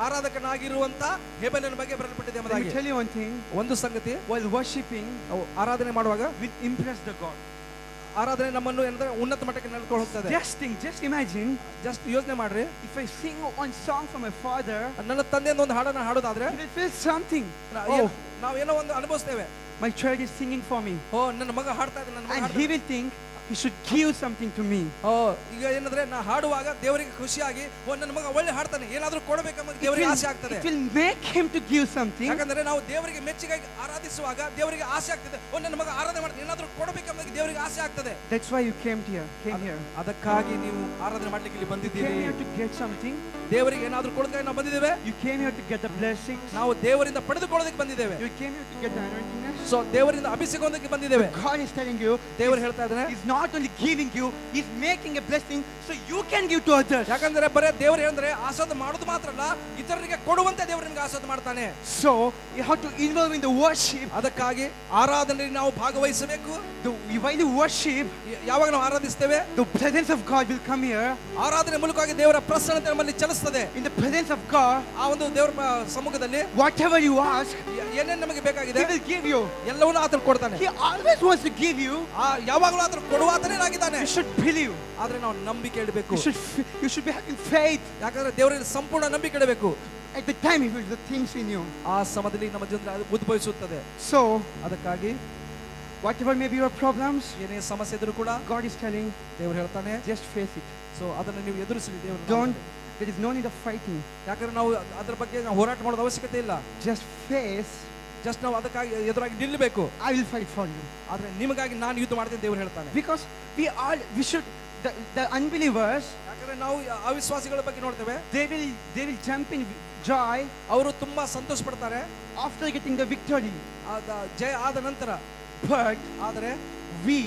ಆರಾಧಕನಾಗಿರುವಂತ ಹೇಬೆಲನ ಬಗ್ಗೆ ಬರೆಯಲ್ಪಟ್ಟಿದೆ ಎಂಬುದಾಗಿ. Let me tell you one thing. ಒಂದು ಸಂಗತಿ, while worshiping, ಆರಾಧನೆ ಮಾಡುವಾಗ we impress the God. ಆರಾಧನೆ ನಮ್ಮನ್ನು ಏನಂದ್ರೆ ಉನ್ನತ ಮಟ್ಟಕ್ಕೆ ನಡೆದುಕೊಂಡು ಹೋಗ್ತದೆ. just imagine, ಜಸ್ಟ್ ಯೋಚನೆ ಮಾಡ್ರಿ, if I sing one song for my father, ನನ್ನ ತಂದೆಯಿಂದ ಒಂದು ಹಾಡನ್ನ ಹಾಡೋದಾದ್ರೆ he will feel something. ನಾವೇನೋ ಒಂದು ಅನುಭವಿಸ್ತೇವೆ. My child is singing for me. ನನ್ನ ಮಗ ಹಾಡ್ತಾ ಇದ್ದಾನೆ, ನನ್ನ ಮಗ and he will think he should give something to me. ಈಗ ಏನಂದ್ರೆ ನಾ ಹಾಡುವಾಗ ದೇವರಿಗೆ ಖುಷಿಯಾಗಿ ನನ್ನ ಮಗ ಒಳ್ಳೆ ಹಾಡ್ತಾನೆ, ಏನಾದ್ರೂ ಕೊಡಬೇಕೆಂಬ ದೇವರಿಗೆ ಆಸೆ ಆಗ್ತದೆ. It will make him to give something. ಯಾಕಂದ್ರೆ ನಾವು ದೇವರಿಗೆ ಮೆಚ್ಚುಗೆ ಆರಾಧಿಸುವಾಗ ದೇವರಿಗೆ ಆಸೆ ಆಗ್ತದೆ, ನನ್ನ ಮಗ ಆರಾಧನೆ ಮಾಡ್ತಾನೆ, ಏನಾದ್ರೂ ಕೊಡಬೇಕೆಂಬ ದೇವರಿಗೆ ಆಸೆ ಆಗ್ತದೆ. That's why you came here. ಅದಕ್ಕಾಗಿ ನೀವು ಆರಾಧನೆ ಮಾಡ್ಲಿಕ್ಕೆ ಇಲ್ಲಿ ಬಂದಿದ್ದೀರಿ. You came here to get something. ದೇವರಿಗೆ ಏನಾದ್ರೂ ಕೊಡೋದಕ್ಕೆ ನಾವು ಬಂದಿದ್ದೇವೆ. You came here to get the blessings. ನಾವು ದೇವರಿಂದ ಪಡೆದುಕೊಳ್ಳೋದಕ್ಕೆ ಬಂದಿದ್ದೇವೆ. You came here to get the anointing. So ದೇವರಿಂದ ಅಭಿಷೇಕಕ್ಕೆ ಬಂದಿದ್ದೇವೆ. God is telling you, ದೇವರು ಹೇಳ್ತಾ ಇದ್ದಾನೆ, He's not only giving you, He's making a blessing so you can give to others. ಯಾಕಂದ್ರೆ ಬರೇ ದೇವರು ಹೇಳಿದ್ರೆ ಆಶೀರ್ವಾದ ಮಾಡೋದು ಮಾತ್ರ ಅಲ್ಲ, ಇತರರಿಗೆ ಕೊಡುವಂತೆ ದೇವರು ನಿಮಗೆ ಆಶೀರ್ವಾದ ಮಾಡ್ತಾನೆ. So you have to involve in the worship. ಅದಕ್ಕಾಗಿ ಆರಾಧನೆಯಲ್ಲಿ ನಾವು ಭಾಗವಹಿಸಬೇಕು. While you worship, ಯಾವಾಗ ನಾವು ಆರಾಧಿಸ್ತೇವೆ, the presence of God will come here. ಆರಾಧನೆ ಮೂಲಕವಾಗಿ ದೇವರ ಪ್ರಸನ್ನತೆ ನಮ್ಮಲ್ಲಿ ಚಲಿಸುತ್ತದೆ. In the presence of God, ಆ ಒಂದು ದೇವರ ಸಮ್ಮುಖದಲ್ಲಿ whatever you ask, ಏನೇನು ನಮಗೆ ಬೇಕಾಗಿದೆ, He will give you. ಎಲ್ಲವನ್ನೂ ಆತನು ಕೊಡ್ತಾನೆ. He always wants to give you. ಯಾವಾಗಲೂ ಆತನು ಕೊಡುವಾತನೇ ಆಗಿದ್ದಾನೆ. You should believe. ಆದ್ರೆ ನಾವು ನಂಬಿಕೆ ಇಡಬೇಕು. You should be having faith. ಯಾಕಂದ್ರೆ ದೇವರಲ್ಲಿ ಸಂಪೂರ್ಣ ನಂಬಿಕೆ ಇಡಬೇಕು. At the time He will do the things in you. ಆ ಸಮಯದಲ್ಲಿ ನಮ್ಮ ಜೀವನದಲ್ಲಿ ಉದ್ಭವಿಸುತ್ತದೆ. So ಅದಕ್ಕಾಗಿ whatever may be your problems, ಏನೇ ಸಮಸ್ಯೆ ಇದ್ರೂ ಕೂಡ God is telling, ದೇವರು ಹೇಳ್ತಾನೆ, just face it. ಸೊ ಅದನ್ನು ನೀವು ಎದುರಿಸಲಿ. There is no need of fighting. ಯಾಕಂದ್ರೆ ನಾವು ಅದರ ಬಗ್ಗೆ ಹೋರಾಟ ಮಾಡೋದು ಅವಶ್ಯಕತೆ ಇಲ್ಲ. Just face. ಜಸ್ಟ್ ನಾವು ಅದಕ್ಕಾಗಿ ಎದುರಾಗಿ ನಿಲ್ಲಬೇಕು. I will fight for you. ಆದ್ರೆ ನಿಮಗಾಗಿ ನಾನು ಯುದ್ಧ ಮಾಡ್ತೀನಿ ದೇವರು ಹೇಳ್ತಾನೆ. Because we should the unbelievers, ಯಾಕಂದ್ರೆ ನಾವು ಅವಿಶ್ವಾಸಿಗಳ ಬಗ್ಗೆ ನೋಡ್ತೇವೆ, they will jump in joy. ಅವರು ತುಂಬಾ ಸಂತೋಷ ಪಡ್ತಾರೆ after getting the victory. ಜಯ ಆದ ನಂತರ. But ಆದರೆ we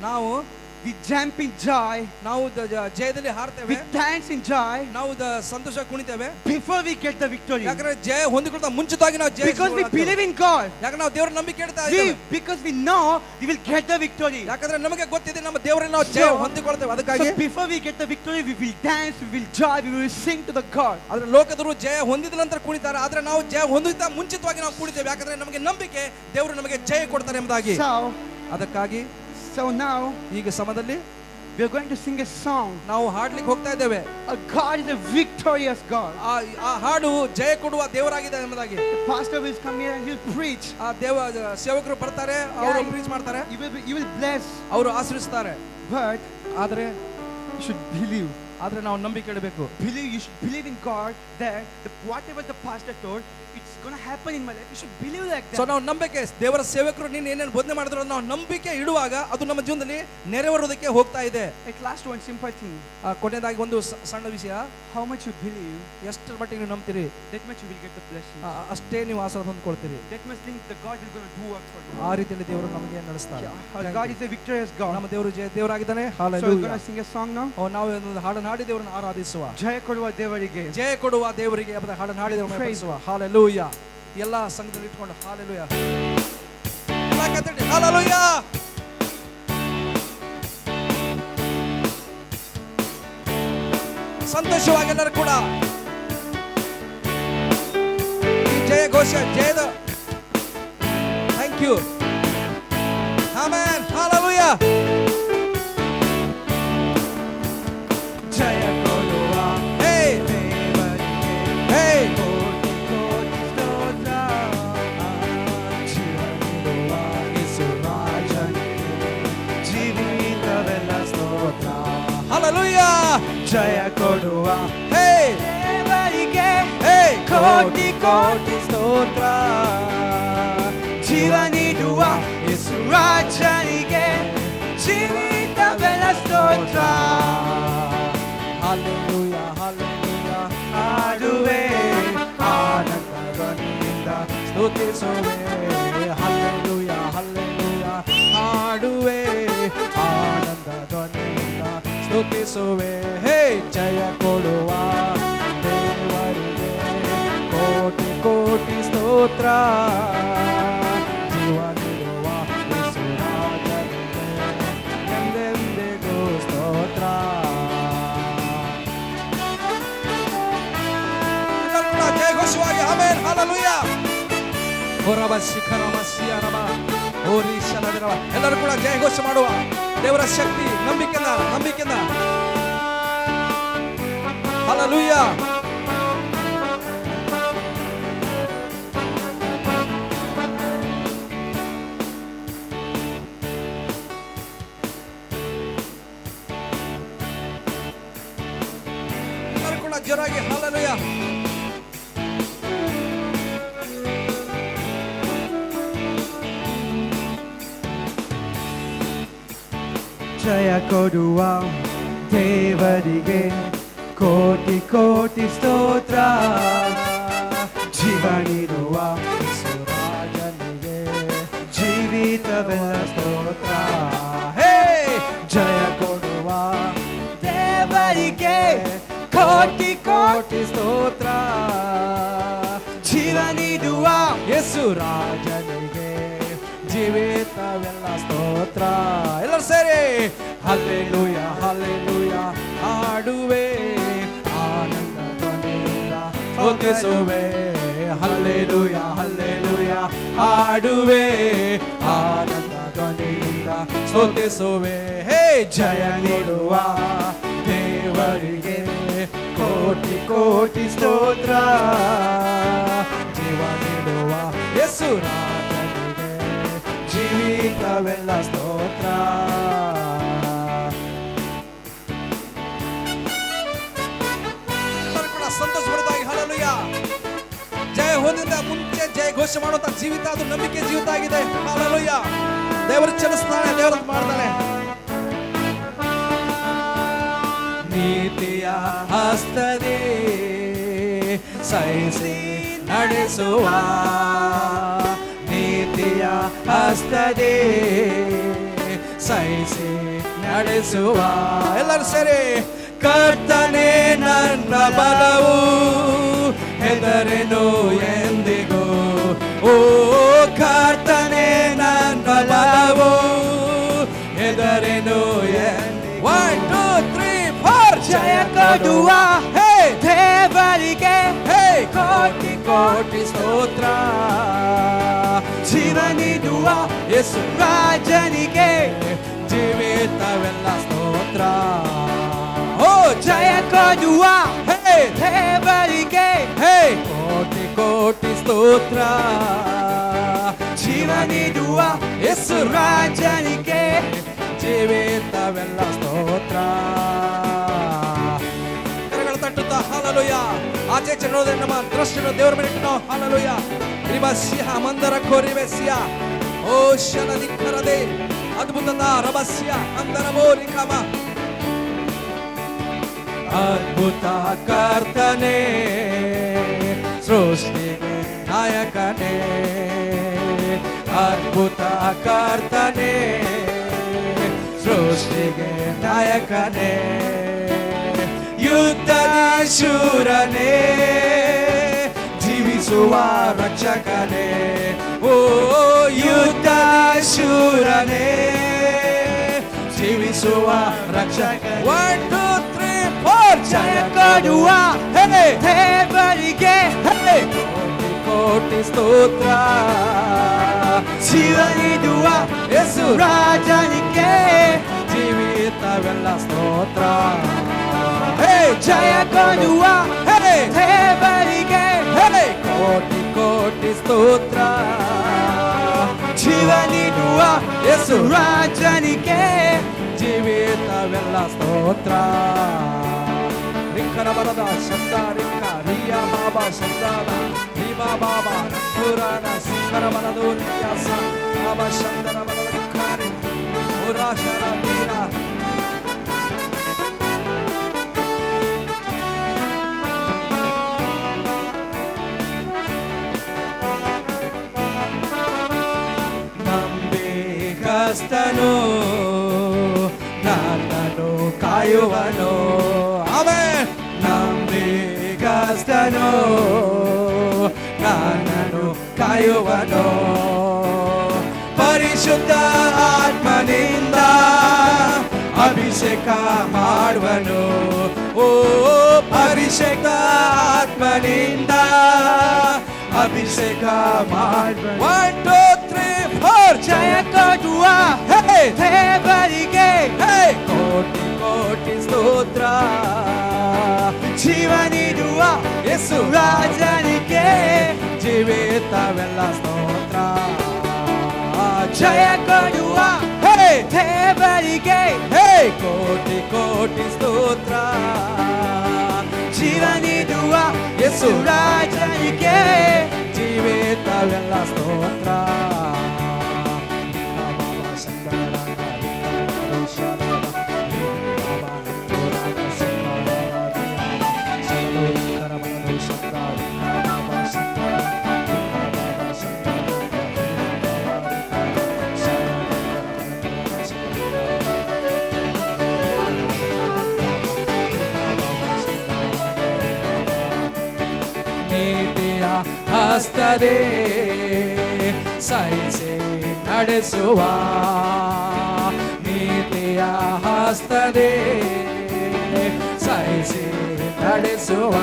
ನಾವು we jump in joy, ನಾವು ಜಯದಲ್ಲಿ ಹಾರ್ತೇವೆ, we dance in joy ನಾವು ಸಂತೋಷ ಕುಣಿತೇವೆ. before we get the victory. ಯಾಕಂದ್ರೆ ಜಯ ಹೊಂದಿಕೊಳ್ಳುವ ಮುಂಚಿತವಾಗಿ ನಾವು ಜಯ Because we believe in God. ಯಾಕಂದ್ರೆ ನಾವು ದೇವರ ನಂಬಿಕೆ ಇಡ್ತಾ ಇದ್ದೇವೆ. Because we know we will get the victory. ಯಾಕಂದ್ರೆ ನಮಗೆ ಗೊತ್ತಿದೆ ನಮ್ಮ ದೇವರಲ್ಲಿ ನಾವು ಜಯ ಹೊಂದಿಕೊಳ್ಳುತ್ತೇವೆ. ಅದಕ್ಕಾಗಿ So before we get the victory, we will dance, we will joy, we will sing to the God. ಆದ್ರೆ ಲೋಕದವರು ಜಯ ಹೊಂದಿದ ನಂತರ ಕುಣಿತಾರೆ, ಆದ್ರೆ ನಾವು ಜಯ ಹೊಂದಿದ ಮುಂಚಿತವಾಗಿ ನಾವು ಕುಣಿತೇವೆ. ಯಾಕಂದ್ರೆ ನಮಗೆ ನಂಬಿಕೆ ದೇವರು ನಮಗೆ ಜಯ ಕೊಡ್ತಾರೆ ಎಂಬುದಾಗಿ. ಅದಕ್ಕಾಗಿ So now ಈಗ ಸಮಯದಲ್ಲಿ we are going to sing a song. ನಾವು ಹಾಡ್ಲಿಕ್ಕೆ ಹೋಗ್ತಾ ಇದ್ದೇವೆ. God is a victorious God. ಆ ಹಾಡು ಜಯ ಕೊಡುವ ದೇವರಾಗಿದೆ ಎಂಬುದಾಗಿ. The pastor will come here and he'll preach. ಆ ದೇವ ಸೇವಕರು ಬರ್ತಾರೆ, ಅವರು ಪ್ರೀಚ್ ಮಾಡ್ತಾರೆ, You will bless. ಅವರು ಆಶೀರ್ವಿಸ್ತಾರೆ. But ಆದ್ರೆ you should believe. ಆದ್ರೆ ನಾವು ನಂಬಿಕೆ ಇಡಬೇಕು. You should believe in God that whatever the pastor told, it's going to happen in my life. You should believe like that. So ನಾವು ನಂಬಿಕೆ, ದೇವರ ಸೇವಕರು ನೀನು ಏನೇನು ಬೋಧನೆ ಮಾಡಿದ್ರು ನಾವು ನಂಬಿಕೆ ಇಡುವಾಗ ಅದು ನಮ್ಮ ಜೀವನದಲ್ಲಿ ನೆರವೇರೋದಕ್ಕೆ ಹೋಗ್ತಾ ಇದೆ. At last, one simple thing. ಕೊನೆಯದಾಗಿ ಒಂದು ಸಣ್ಣ ವಿಷಯ, How much you believe, ಎಷ್ಟರ ಮಟ್ಟಿಗೆ ನೀವು ನಂಬ್ತೀರಿ that much you will get the blessing. ಅಷ್ಟೇ ನೀವು ಆಶೀರ್ವಾದ ಹೊಂದ್ಕೊಳ್ತೀರಿ. That much thing the God is going to do work for you. ಆ ರೀತಿಯಲ್ಲಿ ದೇವರು ನಮಗೆ ನಡೆಸ್ತಾರೆ. Our God is a victorious God. ನಮ್ಮ ದೇವರು ದೇವರಾಗಿದ್ದಾನೆ. So we're Hallelujah. going to sing a song now. ನಾವು ಒಂದು ಹಾಡನ್ನು ಹಾಡಿ ದೇವರನ್ನು ಆರಾಧಿಸುವ. ಜಯ ಕೊಡುವ ದೇವರಿಗೆ, ಜಯ ಕೊಡುವ ದೇವರಿಗೆ ಎಂಬ ಹಾಡನ್ನು ಹಾಡಿ ದೇವರನ್ನು ಆರಾಧಿಸುವ. ಹಾಲೆಲೂಯಾ. ಎಲ್ಲ ಸಂಘದಲ್ಲಿ ಇಟ್ಕೊಂಡು ಹಾಲೆಲೂಯಾ. ಹಾಲೆಲೂಯಾ. ಸಂತೋಷವಾಗಿ ಎಲ್ಲರೂ ಕೂಡ ಈ ಜಯ ಘೋಷ, ಜಯದ ಥ್ಯಾಂಕ್ ಯು. ಆಮೆನ್. ಹಾಲೆಲೂಯಾ. ಜಯ ಕೊಡುವ ದೇವರಿಗೆ, ಹೇ ಕೋಟಿ ಕೋಟಿ ಸ್ತೋತ್ರ. ಜೀವನಿರುವ ಯೇಸು ರಾಜನಿಗೆ, ಜೀವಿತವೆಲ್ಲ ಸ್ತೋತ್ರ. ಹಾಲೆಲೂಯಾ. ಜಯ ಕೊಡುವ ಹೇ ದೇವರಿಗೆ, ಹೇ ಕೋಟಿ ಕೋಟಿ ಸ್ತೋತ್ರ. ಜೀವ ನೀಡುವ ಯೇಸು ರಾಜನಿಗೆ, ಜೀವಿತವೆಲ್ಲ ಸ್ತೋತ್ರ. ಹಾಲೆಲೂಯಾ. ಹಾಲೆಲೂಯಾ. ಹಾಡುವೆ ಆನಂದ ಧ್ವನಿಯಿಂದ, ಸ್ತುತಿಸುವೆ. ಹಲ್ಲೆಲೂಯಾ. ಹಲ್ಲೆಲೂಯಾ. ಹಾಡುವೆ ಆನಂದ ಧ್ವನಿಯಿಂದ ಸ್ತುತಿಸುವೆ. ಹೇ ಜಯ ಕೊಡುವ ದೇವರಿಗೆ, ಕೋಟಿ ಕೋಟಿ ಸ್ತೋತ್ರ. ಜೀವ ನೀಡುವ ಯೇಸು ರಾಜನಿಗೆ, ಎಂದೆಂದಿಗೂ ಸ್ತೋತ್ರ. ಜಯ ಘೋಷವಾಗಿ ಆಮೆನ್. ಹಾಲೆಲೂಯಾ. ಹೊರಬ ಶಿಖರಮ ಸಿಯರಮ ಓರಿಶನದಿರವ. ಎಲ್ಲರೂ ಕೂಡ ಜಯ ಘೋಷ ಮಾಡುವ. ದೇವರ ಶಕ್ತಿ ನಂಬಿಕೆಯಿಂದ, ನಂಬಿಕೆಯಿಂದ. ಹಾಲೆಲೂಯಾ. ಎಲ್ಲರೂ ಕೂಡ ಜೋರಾಗಿ ಹಾಲೆಲೂಯಾ. ಜಯ ಕೊಡುವ ದೇವರಿಗೆ, ಕೋಟಿ ಕೋಟಿ ಸ್ತೋತ್ರ. ಜೀವ ನೀಡುವ ಯೇಸು ರಾಜನಿಗೆ, ಜೀವಿತವೆಲ್ಲ ಸ್ತೋತ್ರ. ಹೇ ಜಯ ಕೊಡುವ ದೇವರಿಗೆ, ಕೋಟಿ ಕೋಟಿ ಸ್ತೋತ್ರ. ಜೀವ ನೀಡುವ ಯೇಸು ರಾಜನಿಗೆ, ಜೀವಿತವೆಲ್ಲ ಸ್ತೋತ್ರ. ಎಲ್ಲರೂ ಸೇರಿ ಹಲ್ಲೆಲೂಯಾ. ಹಲ್ಲೆಲೂಯಾ. ಹಾಡುವೆ ಆನಂದ ಧ್ವನಿಯಿಂದ ಸ್ತುತಿಸುವೆ. ಹಲ್ಲೆಲೂಯಾ. ಹಲ್ಲೆಲೂಯಾ. ಹಾಡುವೆ ಆನಂದ ಧ್ವನಿಯಿಂದ ಸ್ತುತಿಸುವೆ. ಹೇ ಜಯ ನೀಡುವ ದೇವರಿಗೆ, ಕೋಟಿ ಕೋಟಿ ಸ್ತೋತ್ರ. ಜೀವ ನೀಡುವ ಯೇಸು ರಾಜನಿಗೆ, ಜೀವಿತವೆಲ್ಲ ಸ್ತೋತ್ರ. ಸಂತೋಷ ಪಡೋದಾಗಿ ಹಾಲೆಲೂಯಾ. ಜಯ ಹೊಂದಿದ ಮುಂಚೆ ಜಯ ಘೋಷ ಮಾಡುವಂತ ಜೀವಿತ, ಅದು ನಂಬಿಕೆ ಜೀವಿತ ಆಗಿದೆ. ಹಾಲೆಲೂಯಾ. ದೇವರು ಚಲಿಸ್ತಾನೆ, ದೇವರು ಮಾಡ್ತಾನೆ. ನೀತಿಯ ಹಸ್ತದೇ ಸಹಿಸಿ ನಡೆಸುವ, ನೀತಿಯ ಹಸ್ತದೇ ಸಹಿಸಿ ನಡೆಸುವ. ಎಲ್ಲರೂ ಸೇರಿ, ಕರ್ತನೇ ನನ್ನ ಬಲವು, ಹೆದರೆನು ಎಂದಿಗೂ. ಓ ಕರ್ತನೇ ನನ್ನ ಬಲವು, ಹೆದರೆನು ಎಂದಿಗೂ. 1 2 3 4 ಜಯ ಕೊಡುವ ಹೇ ದೇವರಿಗೆ ಹೇ ಕೋಟಿ ಕೋಟಿ ಸ್ತೋತ್ರ. ಜೀವ ನೀಡುವ ಯೇಸು ರಾಜನಿಗೆ ಜೀವಿತವೆಲ್ಲ ಸ್ತೋತ್ರ. ಓ ಜಯ ಕೊಡುವ ಹೇ ದೇವರಿಗೆ ಹೇ ಕೋಟಿ ಕೋಟಿ ಸ್ತೋತ್ರ. ಜೀವ ನೀಡುವ ಯೇಸು ರಾಜನಿಗೆ ಜೀವಿತವೆಲ್ಲ ಸ್ತೋತ್ರ. ಕರಗಳ ತಟ್ಟುತ್ತಾ ಹಾಲೆಲೂಯ. ಆಚೆ ಚೆನ್ನೋದ್ರೆ ನಮ್ಮ ದೃಷ್ಟಿಯನ್ನು ದೇವರ ಮೇಲೆ ಇಟ್ಟು ನಾವು ಹಾಲೆಲೂಯ. ರಿಬಸ್ಯ ಮಂದರ ಕೋರಿಬೆಸ್ಯ ಓ ಶನದಿಕ್ಕರದೆ ಅದ್ಭುತದ ರಭಸ್ಯ ಅಂದರಮೋ ರಿಕಮ. ಅದ್ಭುತ ಕರ್ತನೇ, ಸೃಷ್ಟಿಗೆ ನಾಯಕನೇ. ಅದ್ಭುತ ಕರ್ತನೇ, ಸೃಷ್ಟಿಗೆ ನಾಯಕನೇ. ಯುದ್ಧದ ಶೂರನೇ, ಜೀವಿಸುವ ರಕ್ಷಕನೇ. ಓ ಯುದ್ಧ ಶೂರನೇ, ಜೀವಿಸುವ ರಕ್ಷಕ. 1 2 3 4 ಜಯ ಕೊಡುವ ಹೇ ದೇವರಿಗೆ ಹೇ ಕೋಟಿ ಕೋಟಿ ಸ್ತೋತ್ರ. ಜೀವ ನೀಡುವ ಯೇಸು ರಾಜನಿಗೆ ಜೀವಿತವೆಲ್ಲ ಸ್ತೋತ್ರ. ಹೇ ಜಯ ಕೊಡುವ ಹೇ ದೇವರಿಗೆ ಹೇ ಕೋಟಿ ಕೋಟಿ ಸ್ತೋತ್ರ. ಜೀವ ನೀಡುವ ಯೇಸು ರಾಜನಿಗೆ ಜೀವಿತವೆಲ್ಲ ಸ್ತೋತ್ರ. ರಿಕ್ಕನ ಬರದ ಶಬ್ದ ರಿಕ್ಕ ರಿಯ ಬಾಬಾ ಶಬ್ದದ ಭೀಮಾ ಬಾಬಾ ಪುರಾಣ ಸಿಂಗರ ಬಲದು ನಿತ್ಯಾಸ ಬಾಬಾ ಶಬ್ದನ ಬಲದ ರಿಕ್ಕಾರಿ ಪುರಾಶರ ವೀರ. ನಂಬಿಗಸ್ತನು, ನನ್ನನ್ನು ಕಾಯುವನು. ಆಮೆನ್. ನಂಬಿಗಸ್ತನು, ನನ್ನನ್ನು ಕಾಯುವನು. ಪರಿಶುದ್ಧ ಆತ್ಮನಿಂದ ಅಭಿಷೇಕ ಮಾಡುವನು. ಓ ಪರಿಶುದ್ಧ ಆತ್ಮನಿಂದ ಅಭಿಷೇಕ ಮಾಡುವನು. 1 2 3 4 ಜಯ ಕೊಡುವ ಹೇ ದೇವರಿಗೆ ಹೇ ಕೋಟಿ ಕೋಟಿ ಸ್ತೋತ್ರ. ಜೀವ ನೀಡುವ ಯೇಸು ರಾಜನಿಗೆ ಜೀವಿತವೆಲ್ಲ ಸ್ತೋತ್ರ. ಜಯ ಕೊಡುವ ಹೇ ದೇವರಿಗೆ ಹೇ ಕೋಟಿ ಕೋಟಿ ಸ್ತೋತ್ರ. ಜೀವ ನೀಡುವ ಯೇಸು ರಾಜನಿಗೆ ಜೀವಿತವೆಲ್ಲ ಸ್ತೋತ್ರ. ನೀತಿಯ ಹಸ್ತದೇ ಸಹಿಸಿ ನಡೆಸುವ. ನೀತಿಯ ಹಸ್ತದೇ ಸಹಿಸಿ ನಡೆಸುವ.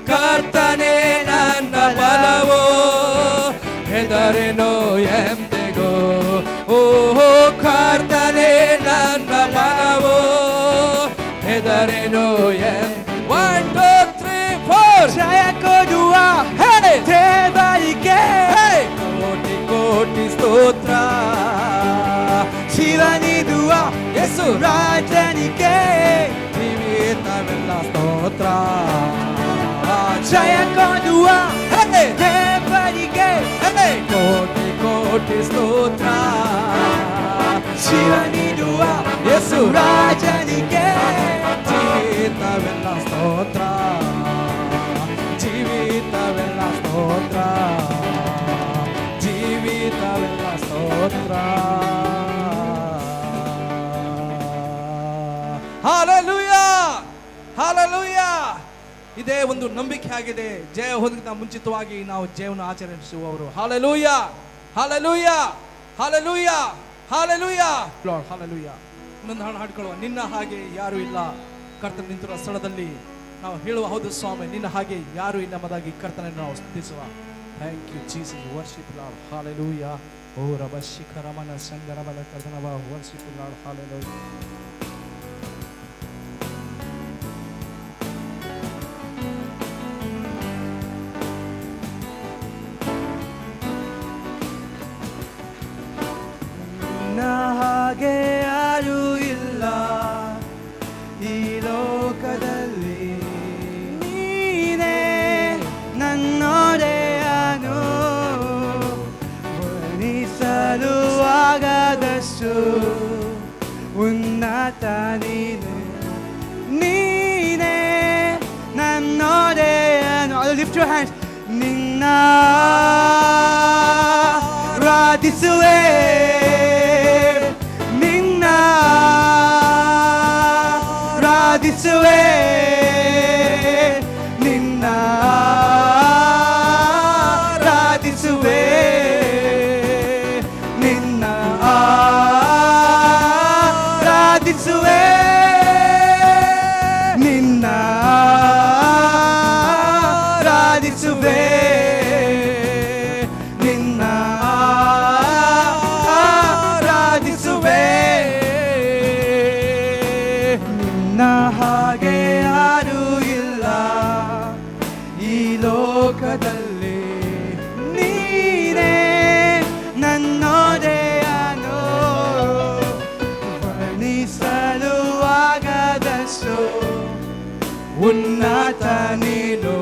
ಕರ್ತನೇ ನನ್ನ ಬಲವು, ಹೆದರೆನು ಎಂದಿಗೂ. ಓಹೋ ಕರ್ತನೇ ನನ್ನ ಬಲವು, ಹೆದರೆನು ಎಂದಿಗೂ. 1 2 3 4 ಜಯ ಕೊಡುವ ಹೇ ದೇವರಿಗೆ ಹೇ ಕೋಟಿ ಕೋಟಿ ಸ್ತೋತ್ರ. ಜೀವ ನೀಡುವ ಯೇಸು ರಾಜನಿಗೆ ಜೀವಿತವೆಲ್ಲ ಸ್ತೋತ್ರ. ಜಯ ಕೊಡುವ ಹೇ ದೇವರಿಗೆ ಹೇ ಕೋಟಿ ಕೋಟಿ ಸ್ತೋತ್ರ. ಜೀವ ನೀಡುವ ಯೇಸು ರಾಜನಿಗೆ ಜೀವಿತವೆಲ್ಲ ಸ್ತೋತ್ರ. ಜೀವಿತವೆಲ್ಲ ಸ್ತೋತ್ರ. ಜೀವಿತವೆಲ್ಲ ಸ್ತೋತ್ರ. ಹಾಲೆಲೂಯ. ಇದೇ ಒಂದು ನಂಬಿಕೆ ಆಗಿದೆ. ಜಯ ಹೊಂದಿದ ಮುಂಚಿತವಾಗಿ ನಾವು ಜಯವನ್ನು ಆಚರಿಸುವವರು. Hallelujah, hallelujah, hallelujah, hallelujah, lord hallelujah. ಇನ್ನೊಂದು ಹಾಡು ಹಾಡ್ಕೊಳ್ಳುವ. ನಿನ್ನ ಹಾಗೆ ಯಾರು ಇಲ್ಲ. ಕರ್ತನ ನಿಂತಿರುವ ಸ್ಥಳದಲ್ಲಿ ನಾವು ಹೇಳುವ, ಹೌದು ಸ್ವಾಮಿ, ನಿನ್ನ ಹಾಗೆ ಯಾರು ಇಲ್ಲ ಎಂಬುದಾಗಿ ಕರ್ತನನ್ನು ನಾವು ಸ್ತುತಿಸುವ. Thank you Jesus. Worship lord hallelujah. ಓ ರಬ ಶಿಖರಮನ ಸಂಗರಬಲ ಕರ್ತನವ. Worship lord hallelujah. ಹಾಗೆ ಯಾರೂ ಇಲ್ಲ ಈ ಲೋಕದಲ್ಲಿ, ನೀನೇ ನನ್ನೊಡೆಯನು, ವರ್ಣಿಸಲು ಆಗದಷ್ಟು ಉನ್ನತ ನೀನೇ, ನೀನೇ ನನ್ನೊಡೆಯನು. Lift your hands. ನಿನ್ನ ಆರಾಧಿಸುವೆ, ಆರಾಧಿಸುವೆ, ನಿನ್ನ ಆರಾಧಿಸುವೆ, ನಿನ್ನ ಆರಾಧಿಸುವೆ, ನಿನ್ನ ಆರಾಧಿಸುವೆ, ನಿನ್ನ ಆರಾಧಿಸುವೆ. ನಿನ್ನ ಹಾಗೆ ಯಾರೂ ಇಲ್ಲ ಈ ಲೋಕದಲ್ಲಿ, ನೀನೇ ನನ್ನೊಡೆಯನು, ವರ್ಣಿಸಲು ಆಗದಷ್ಟು ಉನ್ನತ ನೀನು,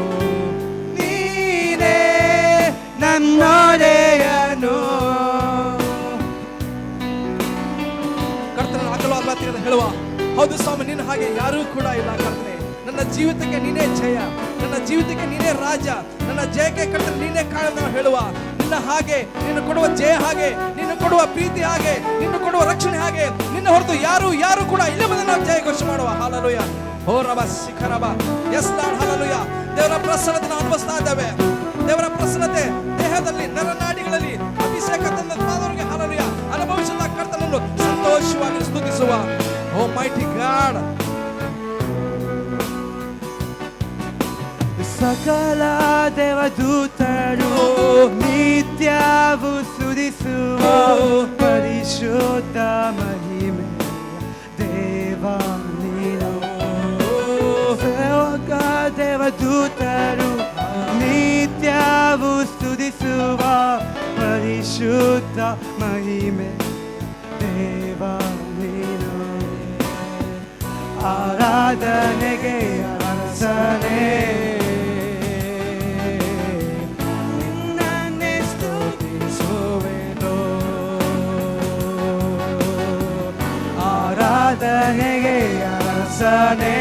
ನೀನೇ ನನ್ನೊಡೆಯನು. ಕರ್ತನ ಅಗಲವಾದ ಮಾತಿನಿಂದ ಹೇಳುವ, ಹೌದು ಸ್ವಾಮಿ, ನಿನ್ನ ಹಾಗೆ ಯಾರೂ ಕೂಡ ಇಲ್ಲ ಕರ್ತನೆ. ನನ್ನ ಜೀವಿತಕ್ಕೆ ನೀನೇ ಜಯ, ನನ್ನ ಜೀವಿತಕ್ಕೆ ನೀನೇ ರಾಜ, ನನ್ನ ಜಯಕ್ಕೆ ಕರ್ತನೆ ನೀನೇ ಕಾರಣ ಹೇಳುವ. ನಿನ್ನ ಹಾಗೆ, ನಿನ್ನ ಕೊಡುವ ಜಯ ಹಾಗೆ, ನಿನ್ನ ಕೊಡುವ ಪ್ರೀತಿ ಹಾಗೆ, ನಿನ್ನ ಕೊಡುವ ರಕ್ಷಣೆ ಹಾಗೆ, ನಿನ್ನ ಹೊರತು ಯಾರು ಕೂಡ ಇಲ್ಲ ಬಂದು ನಾವು ಜಯ ಘೋಷಣೆ ಮಾಡುವ. ಹಾಲೆಲೂಯ. ಓ ರಬ ಶಿಖರಬ. Yes lord hallelujah. ದೇವರ ಪ್ರಸನ್ನತೆ ನಾವು ಅನುಭವಿಸ್ತಾ ಇದ್ದೇವೆ. ದೇವರ ಪ್ರಸನ್ನತೆ ದೇಹದಲ್ಲಿ, ನರನಾಡಿಗಳಲ್ಲಿ ಅಭಿಷೇಕ ತಂದ ಪಾದವರಿಗೆ ಹಾಲೆಲೂಯ ಅನುಭವಿಸುತ್ತಾ ಕರ್ತನನ್ನು ಸಂತೋಷವಾಗಿ ಸ್ತುತಿಸುವ. ಓ ಮೈಟಿ ಗಾಡ್. ಸಕಲ ದೇವದೂತರು ನಿತ್ಯವೂ ಸ್ತುತಿಸುವ ಪರಿಶುದ್ಧ ಮಹಿಮೆ ದೇವ ನೀನು. ಸರ್ವ ದೇವದೂತರು ನಿತ್ಯವೂ ಸ್ತುತಿಸುವ ಪರಿಶುದ್ಧ ಮಹಿಮೆ ದೇವ ನೀನು. ಆರಾಧನೆಗೆ ಅರಸನೇ, ನಿನ್ನನ್ನೇ ಸ್ತುತಿಸುವೆನು. ಆರಾಧನೆಗೆ ಅರಸನೇ,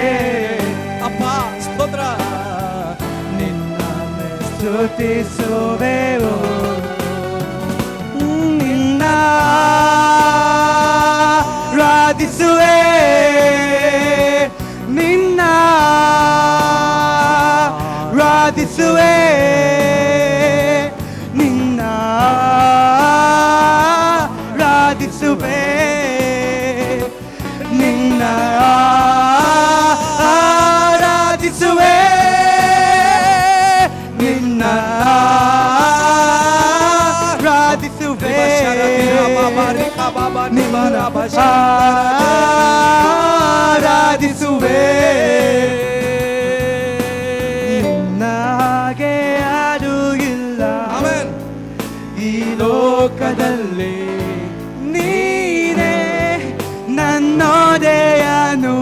ಅಪ್ಪ ಸ್ತೋತ್ರ. ನಿನ್ನನ್ನೇ ಸ್ತುತಿಸುವೆವು, ನಿನ್ನ ಆರಾಧಿಸುವೆ, ನಿನ್ನ ಆರಾಧಿಸುವೆ, ನಿನ್ನ ಆರಾಧಿಸುವೆ, ನಿನ್ನ ಆರಾಧಿಸುವೆ, ನಿನ್ನ ಆರಾಧಿಸುವೆ, ಆರಾಧಿಸುವೆ. ನಿನ್ನ ಹಾಗೆ ಯಾರೂ ಇಲ್ಲ ಈ ಲೋಕದಲ್ಲಿ, ನೀನೇ ನನ್ನೊಡೆಯನು,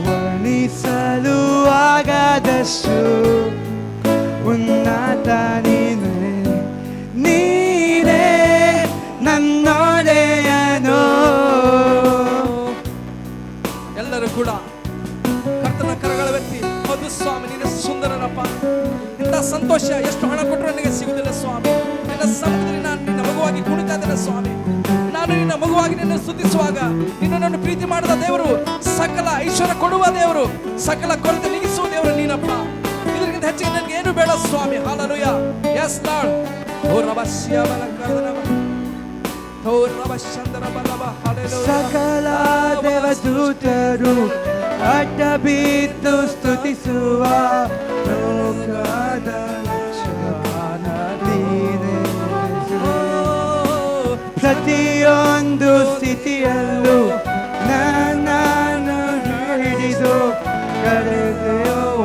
ವರ್ಣಿಸಲು ಆಗದಷ್ಟು ಉನ್ನತ ನೀನೇ, ನೀನೇ ನನ್ನೊಡೆಯನು. ಎಲ್ಲರೂ ಕೂಡ ಕರ್ತನ ಕರಗಳ ವ್ಯಕ್ತಿ, ಹೌದು ಸ್ವಾಮಿ, ನಿನ್ನ ಸುಂದರನಪ್ಪ. ಇಂಥ ಸಂತೋಷ ಎಷ್ಟು ಹಣ ಕೊಟ್ಟರು ನನಗೆ ಸಿಗುವುದಿಲ್ಲ ಸ್ವಾಮಿ. ನಿನ್ನ ಸಮ್ಮುಖದಲ್ಲಿ ನಾನು ನಿನ್ನ ಮಗುವಾಗಿ ಕುಣಿತಾ ಇದ್ದೇನೆ ಸ್ವಾಮಿ. ನಾನು ನಿನ್ನ ಮಗುವಾಗಿ ನಿನ್ನ ಸ್ತುತಿಸುವಾಗ, ನಿನ್ನನ್ನು ಪ್ರೀತಿ ಮಾಡಿದ ದೇವರು ಸಕಲ ಐಶ್ವರ್ಯ ಕೊಡುವ ದೇವರು, ಸಕಲ ಕೊರತೆ ನೀಗಿಸುವ ದೇವರು ನೀನಪ್ಪ. ಇದಕ್ಕಿಂತ ಹೆಚ್ಚಿಗೆ ನನಗೆ ಏನು ಬೇಡ ಸ್ವಾಮಿ. ಹಾಲೆಲೂಯಾ. Yes lord. ಓ ರಬಸ್ಯ ಬಲಕರದನವ ಓ ರಬಶಂದರ ಬಲವ. ಹಾಲೆಲೂಯಾ. ಸಕಲ ದೇವದೂತರು ಅಡ್ಡ ಬಿದ್ದು ಸ್ತುತಿಸುವ ಲೋಕದ ರಕ್ಷಕನ ನೀನೇ. ಪ್ರತಿಯೊಂದು ಸ್ಥಿತಿಯಲ್ಲೂ ನನ್ನನ್ನು ಹಿಡಿದು ಕರೆದೊಯ್ಯುವ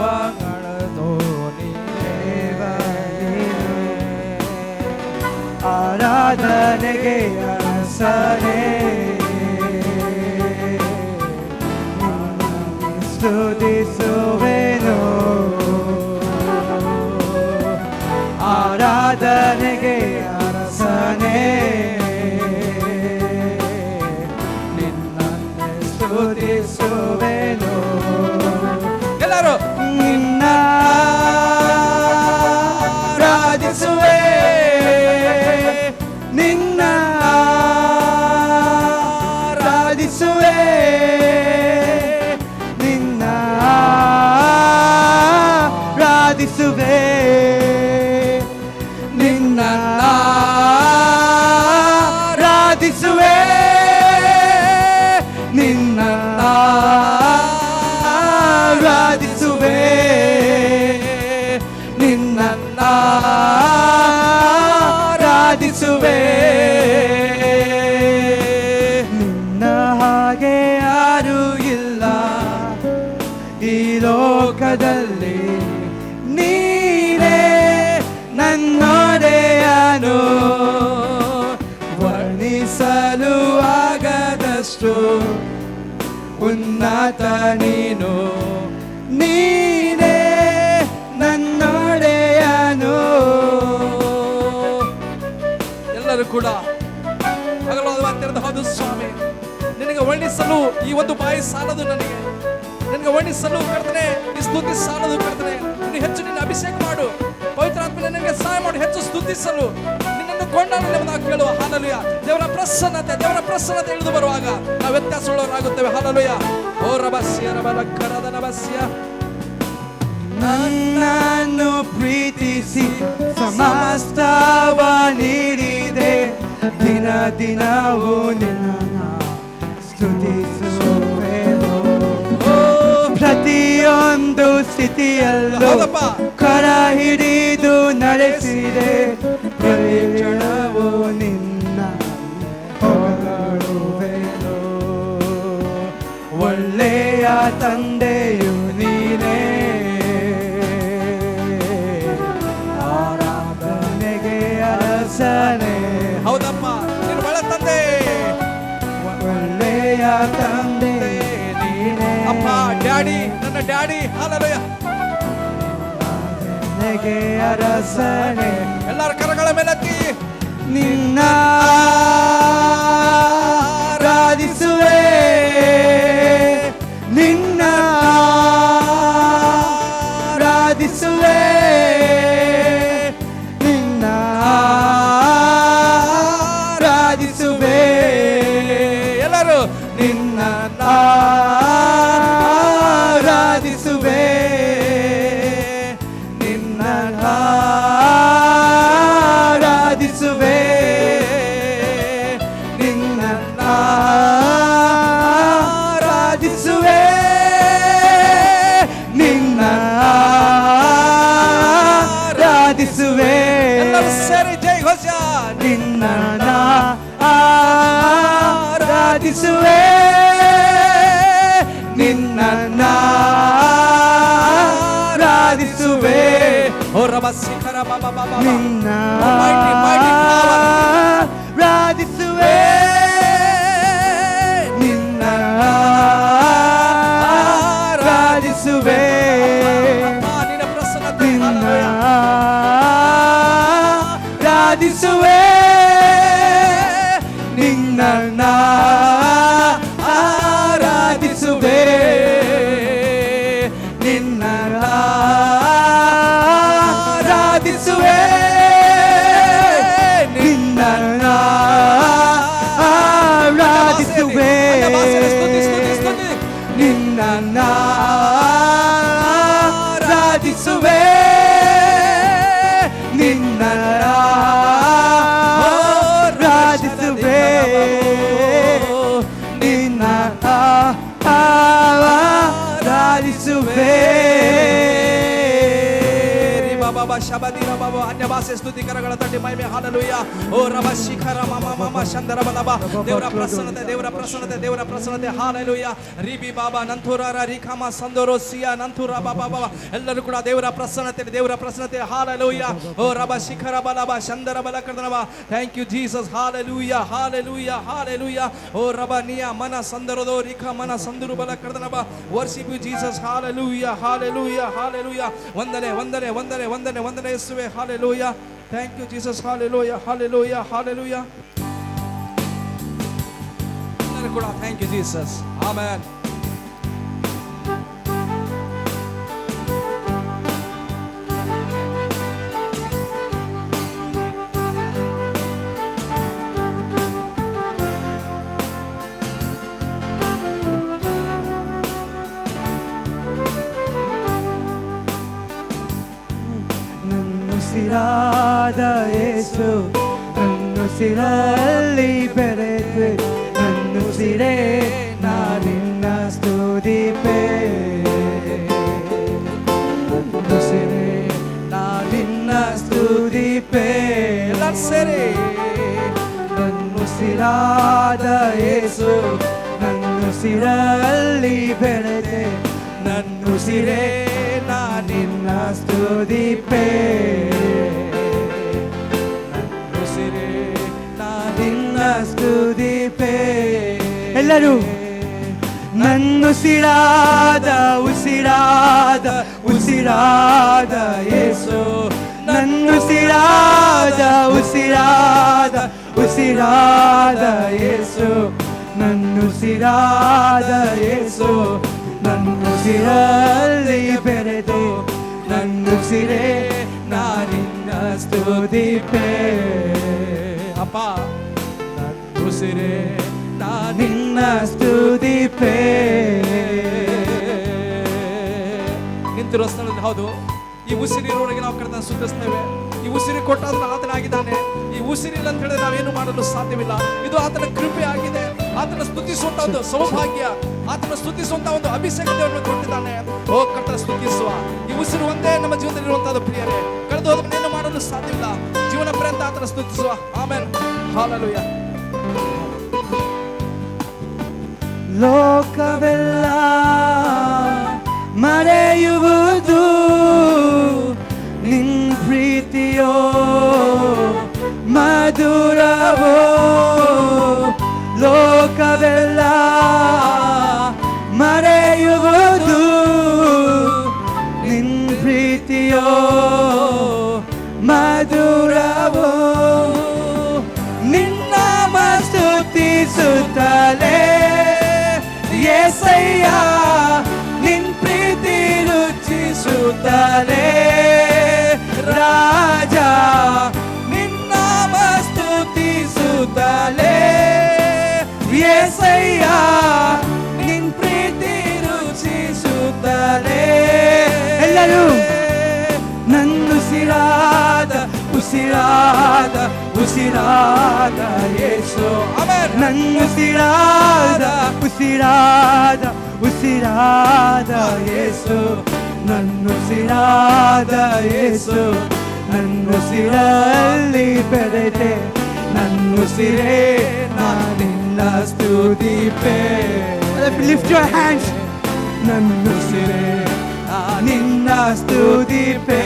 ಆರಾಧನೆಗೆ ಅರಸನೇ, ಸ್ತುತಿಸುವೆನು. ಆರಾಧನೆಗೆ ಅರಸನೇ, ನಿನ್ನನ್ನೇ ಸ್ತುತಿಸುವೆನು. ಎಲ್ಲರೂ ನಿನ್ನ ಆರಾಧಿಸುವೆ, ನಿನ್ನ ಆರಾಧಿಸುವೆ, ನಿನ್ನ ಆರಾಧಿಸುವೆ, ನಿನ್ನ ಆರಾಧಿಸುವೆ, ನಿನ್ನ ಆರಾಧಿಸುವೆ, ನಿನ್ನ ಆರಾಧಿಸುವೆ. ನಿನ್ನ ಹಾಗೆ ಯಾರೂ ಇಲ್ಲ ಈ ಲೋಕದಲ್ಲಿ, ನೀನೇ ನನ್ನೊಡೆಯನು. ವರ್ಣಿಸಲು ಆಗದಷ್ಟು ಉನ್ನತ ನೀನು, ನೀನೇ ನನ್ನೊಡೆಯನು. ಎಲ್ಲರೂ ಕೂಡ ಹಗಲಾದ ಮಾತಿರದ ಹೌದು ಸ್ವಾಮಿ, ನಿನಗೆ ವರ್ಣಿಸಲು ಈ ಒಂದು ಬಾಯಿ ಸಾಲದು. ನಿನಗೆ ವರ್ಣಿಸಲು ಕರ್ತನೆ ಈ ಸ್ತುತಿ ಸಾಲದು ಕರ್ತನೆ. ನೀನು ಹೆಚ್ಚು ನಿನ್ನ ಅಭಿಷೇಕ ಮಾಡು, ಪವಿತ್ರಾತ್ಮ ನನಗೆ ಸಹಾಯ ಮಾಡು ಹೆಚ್ಚು ಸ್ತುತಿಸಲು, ನಿನ್ನನ್ನು ಕೊಂಡಾಡುವುದಾಗಿ ಕೇಳುವ. ಹಾಲೆಲೂಯಾ. ದೇವರ ಪ್ರಸನ್ನತೆ ಇಳಿದು ಬರುವಾಗ ನಾವು ವ್ಯತ್ಯಾಸವುಳ್ಳವರಾಗುತ್ತೇವೆ. ಹಾಲೆಲೂಯಾ. ಓ ರಬಸ್ಯ ರಬಲಕರದ ನಬಸ್ಯ. ನನ್ನನ್ನು ಪ್ರೀತಿಸಿ ಸಮಸ್ತವ ನೀಡಿದೆ, ದಿನ ದಿನವೂ ನಿನ್ನ ಸ್ತುತಿಸುವೆನು. ಪ್ರತಿಯೊಂದು ಸ್ಥಿತಿಯಲ್ಲೂ ಹೌದಪ್ಪ. ಕರ ಹಿಡಿದು ನಡೆಸಿದೆ, ಪ್ರತಿಕ್ಷಣವೂ ನಿನ್ನ ಹೊಗಳುವೆನು. ಒಳ್ಳೆಯ ತಂದೆಯು ನೀನೇ, ಆರಾಧನೆಗೆ ಅರಸನೇ. ಹೌದಪ್ಪ, ನೀನು ಒಳ್ಳೆ ತಂದೆ, ಒಳ್ಳೆಯ ತಂದೆ ನೀನೇ ಅಪ್ಪ, ಡ್ಯಾಡಿ, ನನ್ನ ಡ್ಯಾಡಿ. ಹಾಲೆಲೂಯಾ. ಆರಾಧನೆಗೆ ಅರಸನೇ, ಎಲ್ಲರ ಕರಗಳ ಮೇಲೆತ್ತಿ ನಿನ್ನ ಆರಾಧಿಸುವೆ, ನಿನ್ನ ಆರಾಧಿಸುವೆ, ನಿನ್ನ ಆರಾಧಿಸುವೆ. ಎಲ್ಲರೂ ನಿನ್ನ ಆರಾಧಿಸುವೆ, ನಿನ್ನ ಆರಾಧಿಸುವೆ, ನಿನ್ನ ಆರಾಧಿಸುವೆ, ನಿನ್ನ ಆರಾಧಿಸುವೆ. ಎಲ್ಲರೂ ಸೇರಿ ಜೈ ಘೋಷ. ನಿನ್ನ ಆರಾಧಿಸುವೆ, ನಿನ್ನ ಆರಾಧಿಸುವೆ, ಓ ರಬಸ್ಸಿಖರ ಬಾಬಾ ಬಾಬಾ. ನಿನ್ನ Mighty, mighty power. ಆರಾಧಿಸುವೆ, ನಿನ್ನ ಆರಾಧಿಸುವೆ, ಅಪ್ಪ, ನಿನ್ನ ಪ್ರಸನ್ನತೆ. ನಿನ್ನ ಹಾಲೆಲೂಯಾ. ಆರಾಧಿಸುವೆ, ನಿನ್ನ ಆರಾಧಿಸುವೆ, ನಿನ್ನ ಆರಾಧಿಸುವೆ, ನಿನ್ನ ಆರಾಧಿಸುವೆ, ಸ್ತುತಿ, ಸ್ತುತಿ, ಸ್ತುತಿ, ಸ್ತುತಿ. ನಿನ್ನ ರಬ ಶಬದಿ ರಬ ಅನ್ಯ ಭಾಷೆ ಸ್ತುತಿಕರಗಳ ತಟ್ಟಿ ಮಹಿಮೆ ಹಾಲೆಲೂಯಾ. ಓ ರಬ ಶಿಖರ ಮಮ ಮಮ ಶಂದರ ಬಲಬ ದೇವರ ಪ್ರಸನ್ನತೆ ದೇವರ ಪ್ರಸನ್ನತೆ ದೇವರ ಪ್ರಸನ್ನತೆ ಹಾಲೆಲೂಯಾ. ರಿಬಿ ಬಾಬಾ ನಂತುರಾರ ರಿಖಮ ಸಂದೋರೋ ಸಿಯಾ ನಂತುರ ಬಾಬಾ ಎಲ್ಲರೂ ಕೂಡ ದೇವರ ಪ್ರಸನ್ನತೆ ಹಾಲೆಲೂಯಾ. ಓ ರಬ ಶಿಖರ ಬಲಬ ಶಂದರ ಬಲ ಕರ್ದನವ. Thank you Jesus. Hallelujah hallelujah hallelujah. ಓ ರಬ ನಿಯ ಮನ ಸಂದರದೋ ರಿಖ ಮನ ಸಂದುರು ಬಲ ಕರ್ದನವ. Worship you Jesus. Hallelujah hallelujah hallelujah. ವಂದನೆ ವಂದನೆ ವಂದನೆ ವಂದನೆ ವಂದನೆ ಯೇಸುವೇ. Hallelujah. Thank you Jesus. Hallelujah hallelujah hallelujah. ಎಲ್ಲರೂ ಕೂಡ ಥ್ಯಾಂಕ್ ಯು ಜೀಸಸ್. ಆಮೆನ್. ನನ್ನುಸಿರಾದ ಯೇಸು ನನ್ನುಸಿರಲ್ಲಿ ಬೆರೆತೆ ನನ್ನುಸಿರೇ ನಾನಿನ್ನ ಸ್ತುತಿಪೆ ನನ್ನುಸಿರೇ ನಾನಿನ್ನ ಸ್ತುತಿಪೆ ಎಲ್ಲರೂ ಸೇರಿ ನನ್ನುಸಿರಾದ ಯೇಸು ನನ್ನುಸಿರಲ್ಲಿ ಬೆರೆತೆ ನನ್ನುಸಿರೇ ನಾನಿನ್ನ ಸ್ತುತಿಪೆ ನನ್ನುಸಿರೇ ನಾನಿನ್ನ ಸ್ತುತಿಪೆ. ಎಲ್ಲರೂ ನನ್ನುಸಿರಾದ ಉಸಿರಾದ ಉಸಿರಾದ ಯೇಸು ನನ್ನುಸಿರಾದ ಉಸಿರಾದ ಉಸಿರಾದ ಯೇಸು ನನ್ನುಸಿರಾದ ಯೇಸು ನನ್ನುಸಿರಲ್ಲಿ ಬೆರೆದು ನನ್ನುಸಿರೇ ನಾನಿನ್ನ ಸ್ತುತಿಪೆ ಅಪ್ಪ ನನ್ನುಸಿರೇ ನಾನಿನ್ನ ಸ್ತುತಿಪೆ. ನಿಂತಿರುವ ಸ್ಥಳದಲ್ಲಿ ಹೌದು ಈ ಉಸಿರಿರೋರಿಗೆ ನಾವು ಕರೆದ ಸ್ತುತಿಸ್ತೇವೆ. ಈ ಉಸಿರಿ ಕೊಟ್ಟಾದ್ರೆ ಆತನಾಗಿದ್ದಾನೆ. ಈ ಉಸಿರಿಲ್ಲ ಅಂತ ಹೇಳಿದ್ರೆ ನಾವೇನು ಮಾಡಲು ಸಾಧ್ಯವಿಲ್ಲ. ಇದು ಆತನ ಕೃಪೆ ಆಗಿದೆ. ಆತನ ಸ್ತುತಿಸುವಂತ ಒಂದು ಸೌಭಾಗ್ಯ, ಆತನ ಸ್ತುತಿಸುವಂತ ಒಂದು ಅಭಿಷೇಕ ದೇವರನ್ನು ಕೊಟ್ಟಿದ್ದಾನೆ. ಓ ಕರ್ತನ ಸ್ತುತಿಸುವ. ಈ ಉಸಿರು ಒಂದೇ ನಮ್ಮ ಜೀವನದಲ್ಲಿ ಇರುವಂತದ್ದು ಪ್ರಿಯರೇ. ಕಳೆದು ಹೋದ ಏನು ಮಾಡಲು ಸಾಧ್ಯವಿಲ್ಲ. ಜೀವನ ಪರ್ಯಂತ ಆತನ ಸ್ತುತಿಸುವ. ಆಮೆನ್. ಹಾಲೆಲೂಯಾ. ಲೋಕವೆಲ್ಲ ಮರೆಯುವುದು ನಿನ್ ಪ್ರೀತಿಯೋ ಮಧುರವೋ. ಲೋಕವೆಲ್ಲ ಮರೆಯುವುದು ನಿನ್ ಪ್ರೀತಿಯೋ ಮಧುರವೋ. ನಿನ್ನ ಸ್ತುತಿಸುತ್ತಲೇ యేసయ్య ನಿನ್ ಪ್ರೀತಿ ರುಚಿಸುತ್ತಲೇ ರಾಜ ನಿನ್ನ ಸ್ತುತಿಸುತ್ತಲೇ యేసయ్య ನಿನ್ ಪ್ರೀತಿ ರುಚಿಸುತ್ತಲೇ. ಎಲ್ಲರೂ ನನ್ನುಸಿರಾದ ಉಸಿರಾದ ಉಸಿರಾದ ಯೇಸು ನನ್ನುಸಿರಾದ ಉಸಿರಾದ ಉಸಿರಾದ ಯೇಸು ನನ್ನುಸಿರಾದ ಯೇಸು ನನ್ನುಸಿರಲ್ಲಿ ಬೆರೆತೆ ನನ್ನುಸಿರೇ ನಾನಿನ್ನ ಸ್ತುತಿಪೆ. Lift your hands. ನನ್ನುಸಿರೇ ನಾನಿನ್ನ ಸ್ತುತಿಪೆ.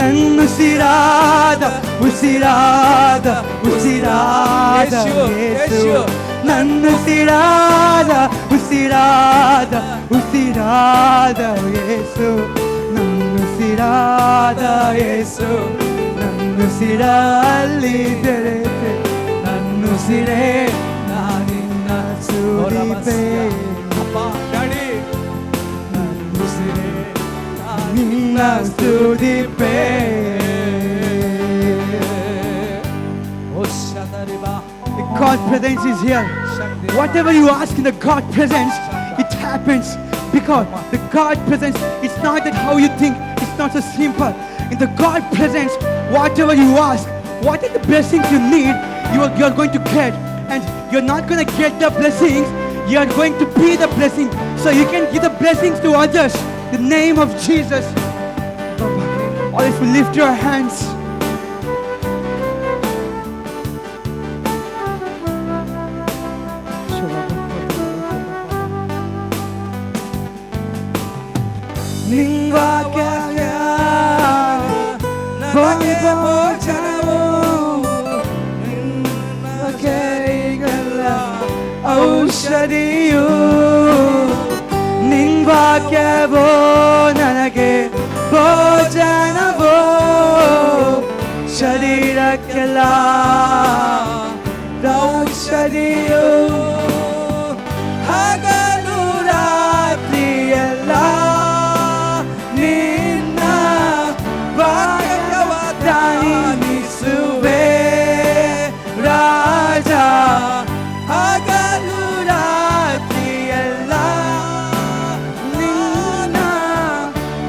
ನನ್ನುಸಿರಾದ ಉಸಿರಾದ ಉಸಿರಾದ ಯೇಸು ನನ್ನುಸಿರಾದ ಉಸಿರಾದ ಉಸಿರಾದ ಯೇಸು ನನ್ನುಸಿರಾದ ಯೇಸು ನನ್ನುಸಿರಲ್ಲಿ ಬೆರೆತೆ ನನ್ನುಸಿರೇ ನಾನಿನ್ನ ಸ್ತುತಿಪೆ. ಅಪ್ಪ ಡ್ಯಾಡಿ ನನ್ನುಸಿರೇ ನಾನಿನ್ನ ಸ್ತುತಿಪೆ. God's presence is here. Whatever you ask in the God presence, it happens. Because the God presence, it's not that how you think. It's not so simple. In the God presence, whatever you ask, what are the blessings you need, you are going to get. And you're not going to get the blessings. You are going to be the blessing. So you can give the blessings to others. In the name of Jesus. Or if you lift your hands, ನಿನ್ನ ವಾಕ್ಯ ನನಗೆ ಭೋಜನವು, ನಿನ್ನ ಕೈಗಳ ಔಷಧಿಯು. ನಿನ್ನ ವಾಕ್ಯವೋ ನನಗೆ ಭೋಜನವೋ, ಶರೀರಕ್ಕೆಲ್ಲ ಔಷಧಿಯು. ಹಗಲು ರಾತ್ರಿಯೆಲ್ಲ ನಿನ್ನ ವಾಕ್ಯವ ಧ್ಯಾನಿಸುವೆ ರಾಜ. ಹಗಲು ರಾತ್ರಿಯೆಲ್ಲ ನಿನ್ನ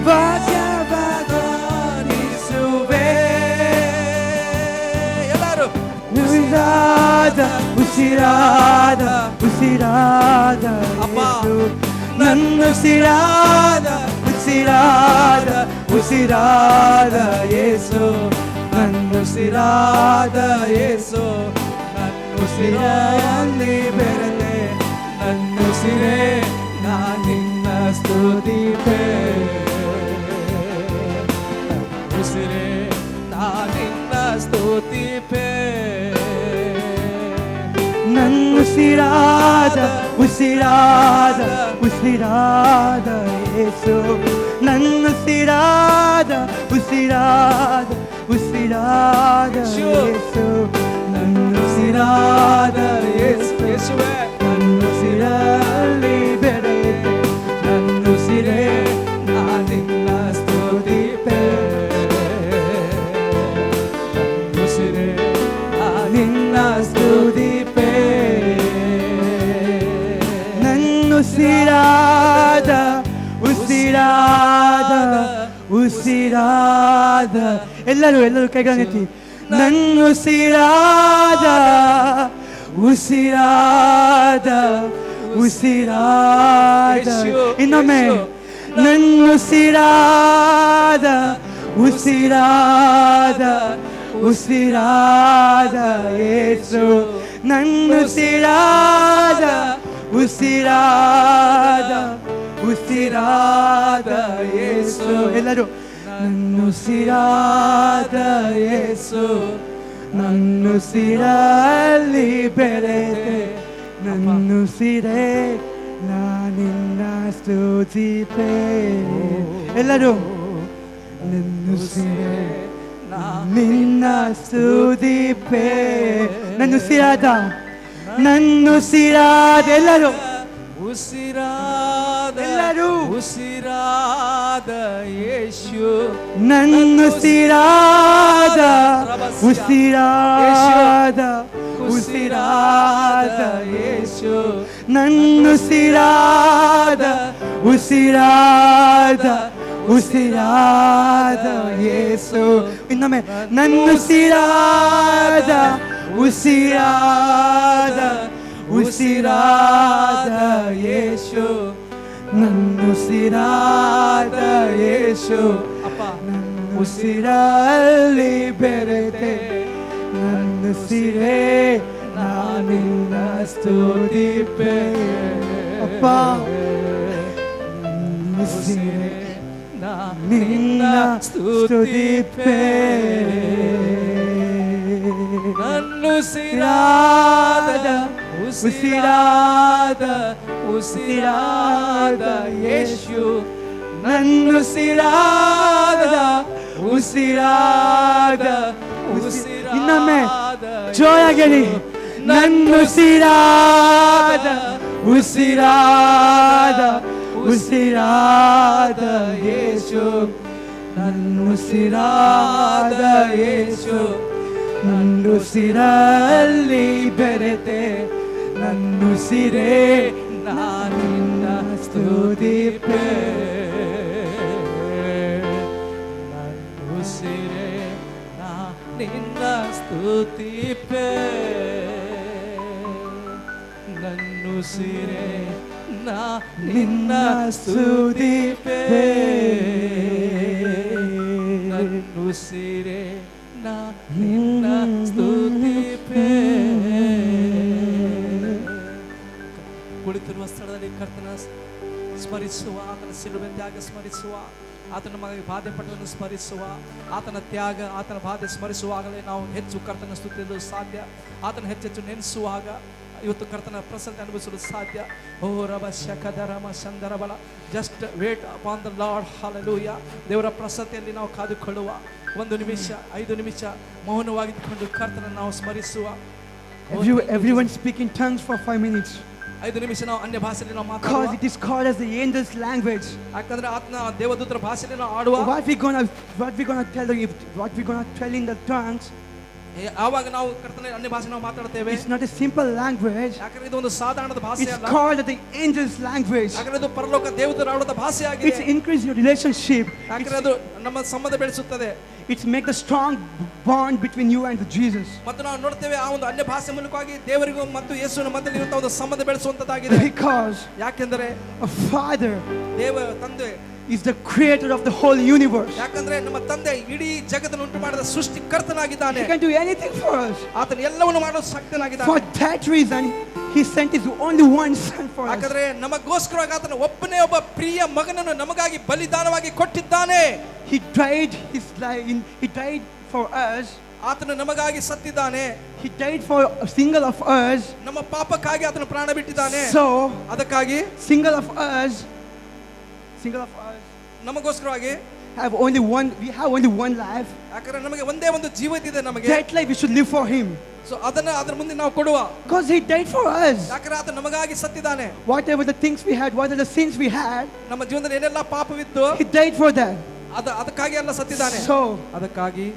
ವಾಕ್ಯವ ಧ್ಯಾನಿಸುವೆ. ಎಲ್ಲರೂ ಉಸಿರಾದ ಉಸಿರಾದ ಉಸಿರಾದ ಯೇಸು, ನನ್ನ ಉಸಿರಾದ ಉಸಿರಾದ ಉಸಿರಾದ ಯೇಸು, ನನ್ನ ಉಸಿರಾದ ಯೇಸು. ನನ್ನ ಉಸಿರಲ್ಲಿ ಬೆರೆತೆ ನನ್ನ ಉಸಿರೇ ನಾನಿನ್ನ ಸ್ತುತಿಪೆ. ಉಸಿರೇ ನಾನಿನ್ನ ಸ್ತುತಿಪೆ. ನನ್ನ ಉಸಿರಾದ ಉಸಿರಾದ ಉಸಿರಾದ ಯೇಸು, ನನ್ನ ಉಸಿರಾದ ಉಸಿರಾದ ಉಸಿರಾದ ಯೇಸು, ನನ್ನ ಉಸಿರಾದ ಯೇಸು. ಯೇಸುವೇ ನನ್ನ ಉಸಿರಲ್ಲಿ ಬೆರೆತೆ ನನ್ನ ಉಸಿರೇ ನಾನಿನ್ನ ಸ್ತುತಿಪೆ. ನನ್ನ ಉಸಿರೇ ನಾನಿನ್ನ ಸ್ತುತಿಪೆ. ನನ್ನ ಉಸಿರಾದ ಉಸಿರಾದ ಉಸಿರಾದ. ಎಲ್ಲರೂ ಕೈಗಳನ್ನೆತ್ತಿ. ನನ್ನ ಉಸಿರಾದ ಉಸಿರಾದ ಉಸಿರಾದ. ಇನ್ನೊಮ್ಮೆ ನನ್ನ ಉಸಿರಾದ ಉಸಿರಾದ ಉಸಿರಾದ ಯೇಸು, ನನ್ನ ಉಸಿರಾದ ಉಸಿರಾದ ಉಸಿರಾದ ಯೇಸು. ಎಲ್ಲರೂ ನನ್ನ ಉಸಿರಾದ ಯೇಸು, ನನ್ನ ಉಸಿರಲ್ಲಿ ಬೆರೆತೆ ನನ್ನ ಉಸಿರೇ ನಾನಿನ್ನ ಸ್ತುತಿಪೆ. ಎಲ್ಲರೂ ನನ್ನ ಉಸಿರೇ ನಿನ್ನ ಸ್ತುತಿಪೆ. ನನ್ನ ಉಸಿರಾದ ನನ್ನ ಉಸಿರಾದ. ಎಲ್ಲರೂ ಉಸಿರಾದ ಎಲ್ಲರೂ ಉಸಿರಾದ ಯೇಸು, ನನ್ನ ಉಸಿರಾದ ಉಸಿರಾದ ಉಸಿರಾದ ಯೇಸು, ನನ್ನ ಉಸಿರಾದ ಉಸಿರಾದ ಉಸಿರಾದ ಯೇಸು. ಇನ್ನೊಮ್ಮೆ ನನ್ನ ಉಸಿರಾದ ಉಸಿರಾದ ಉಸಿರಾದ ಯೇಸು, ನನ್ನ ಉಸಿರಾದ ಯೇಸು. ನನ್ನ ಉಸಿರಲ್ಲಿ ಬೆರೆತೆ ನನ್ನ ಉಸಿರೇ ನಾನಿನ್ನ ಸ್ತುತಿಪೆ. ಅಪ್ಪ ನನ್ನ ಉಸಿರೇ ನಿನ್ನ ಸ್ತುತಿಪೆ. ನನ್ನ ಉಸಿರಾದ ಉಸಿರಾದ ಉಸಿರಾದ ಯೇಸು, ನನ್ನ ಉಸಿರಾದ ಉಸಿರಾದ ಉಸಿರಾದ. ಇನ್ನೊಮ್ಮೆ ಜೋರಾಗಿ ನನ್ನ ಉಸಿರಾದ ಉಸಿರಾದ ಉಸಿರಾದ ಯೇಸು, ನನ್ನ ಉಸಿರಾದ ಯೇಸು, ನನ್ನ ಉಸಿರಲ್ಲಿ ಬೆರೆತೆ ನನ್ನ ಉಸಿರೇ ನಾನಿನ್ನ ಸ್ತುತಿಪೆ. ನನ್ನ ಉಸಿರೇ ನಾನಿನ್ನ ಸ್ತುತಿಪೆ. ನನ್ನ ಉಸಿರೇ ನಾನಿನ್ನ ಸ್ತುತಿಪೆ. ನನ್ನ ಉಸಿರೇ ನಾ ನಿನ್ನ ಸ್ತುತಿಪೆ. ಕುಳಿತಿರುವ ಸ್ಥಳದಲ್ಲಿ ಕರ್ತನ ಸ್ಮರಿಸುವ, ಆತನ ಸಿಲುಬೆ ತ್ಯಾಗ ಸ್ಮರಿಸುವ, ಆತನ ನಮಗೆ ಬಾಧೆ ಪಟ್ಟವನ್ನು ಸ್ಮರಿಸುವ, ಆತನ ತ್ಯಾಗ ಆತನ ಬಾಧೆ ಸ್ಮರಿಸುವಾಗಲೇ ನಾವು ಹೆಚ್ಚು ಕರ್ತನ ಸ್ತುತಿಯಲು ಸಾಧ್ಯ. ಆತನ ಹೆಚ್ಚೆಚ್ಚು ನೆನೆಸುವಾಗ ಇವತ್ತು ಕರ್ತನ ಪ್ರಸನ್ನತೆ ಅನುಭವಿಸಲು ಸಾಧ್ಯ. ಓ ರಬ ಶಕದರಮ ಸಂದರಬಲ. Just wait upon the lord. Hallelujah. ದೇವರ ಪ್ರಸನ್ನತೆಯಲ್ಲಿ ನಾವು ಕಾದುಕೊಳ್ಳುವ 1 ನಿಮಿಷ 5 ನಿಮಿಷ ಮೌನವಾಗಿದ್ದುಕೊಂಡು ಕರ್ತನ ನಾವು ಸ್ಮರಿಸುವ. Everyone speak in tongues for 5 minutes. 5 ನಿಮಿಷ ನಾವು ಅನ್ಯ ಭಾಷೆಯಲ್ಲಿ ನಾವು Because ಮಾತಾಡುವ. it is called as the angel's language. ಯಾಕಂದ್ರೆ ಆತನ ದೇವದೂತರ ಭಾಷೆಯಲ್ಲಿ ನಾವು ಆಡುವ. What we gonna tell in the tongues? ಆವಾಗ ನಾವು ಕರ್ತನ ಅನ್ಯ ಭಾಷೆ ನಾವು ಮಾತಾಡ್ತೇವೆ. It's not a simple language. ಯಾಕಂದ್ರೆ ಇದು ಒಂದು ಸಾಧಾರಣದ ಭಾಷೆ It's ಅಲ್ಲ. called the angel's language. ಯಾಕಂದ್ರೆ ಇದು ಪರಲೋಕ ದೇವದೂತರ ಆಡುವ ಭಾಷೆ It's ಆಗಿದೆ. increase your relationship. ಯಾಕಂದ್ರೆ ಅದು ನಮ್ಮ ಸಂಬಂಧ ಬೆಳೆಸುತ್ತದೆ. It's make the strong bond between you and Jesus. ಮತ್ತು ನಾವು ನೋಡ್ತೇವೆ ಆ ಒಂದು ಅನ್ಯ ಭಾಷೆ ಮೂಲಕವಾಗಿ ದೇವರಿಗೂ ಮತ್ತು ಯೇಸುವಿನ ಮಧ್ಯದಲ್ಲಿ ಇರುವಂತಹ ಒಂದು ಸಂಬಂಧ ಬೆಳೆಸುವಂತದ್ದಾಗಿದೆ. Because ಯಾಕೆಂದರೆ a father ದೇವ ತಂದೆ is the creator of the whole universe. ಯಾಕಂದ್ರೆ ನಮ್ಮ ತಂದೆ ಇಡೀ ಜಗತ್ತನ್ನು ಉಂಟು ಮಾಡಿದ ಸೃಷ್ಟಿಕರ್ತನಾಗಿದ್ದಾನೆ. He can do anything for us. ಆತನು ಎಲ್ಲವನ್ನು ಮಾಡಲು ಶಕ್ತನಾಗಿದ್ದಾನೆ. For that reason, he sent his only one son for us. ಯಾಕಂದ್ರೆ ನಮಗೋಸ್ಕರವಾಗಿ ಆತನ ಒಬ್ಬನೇ ಒಬ್ಬ ಪ್ರಿಯ ಮಗನನ್ನು ನಮಗಾಗಿ ಬಲಿದಾನವಾಗಿ ಕೊಟ್ಟಿದ್ದಾನೆ. He died his life. He died for us. ಆತನು ನಮಗಾಗಿ ಸತ್ತಿದ್ದಾನೆ. He died for a single of us. ನಮ್ಮ ಪಾಪಕ್ಕಾಗಿ ಆತನು ಪ್ರಾಣ ಬಿಟ್ಟಿದ್ದಾನೆ. So ಅದಕ್ಕಾಗಿ single of us ನಮಗೋಸ್ಕರವಾಗಿ we have only one life. ಯಾಕಂದ್ರೆ ನಮಗೆ ಒಂದೇ ಒಂದು ಜೀವಿತ ಇದೆ. ನಮಗೆ That life we should live for him. So ಅದನ್ನ ಅದರ ಮುಂದೆ ನಾವು ಕೊಡುವ. Because he died for us. ಯಾಕಂದ್ರೆ ಆತ ನಮಗಾಗಿ ಸತ್ತಿದ್ದಾನೆ. Whatever the things we had, whatever the sins we had, ನಮ್ಮ ಜೀವನದಲ್ಲಿ ಏನೆಲ್ಲ ಪಾಪವಿತ್ತು he died for that. ಅದಕ್ಕಾಗಿ ಎಲ್ಲ ಸತ್ತಿದ್ದಾನೆ. So ಅದಕ್ಕಾಗಿ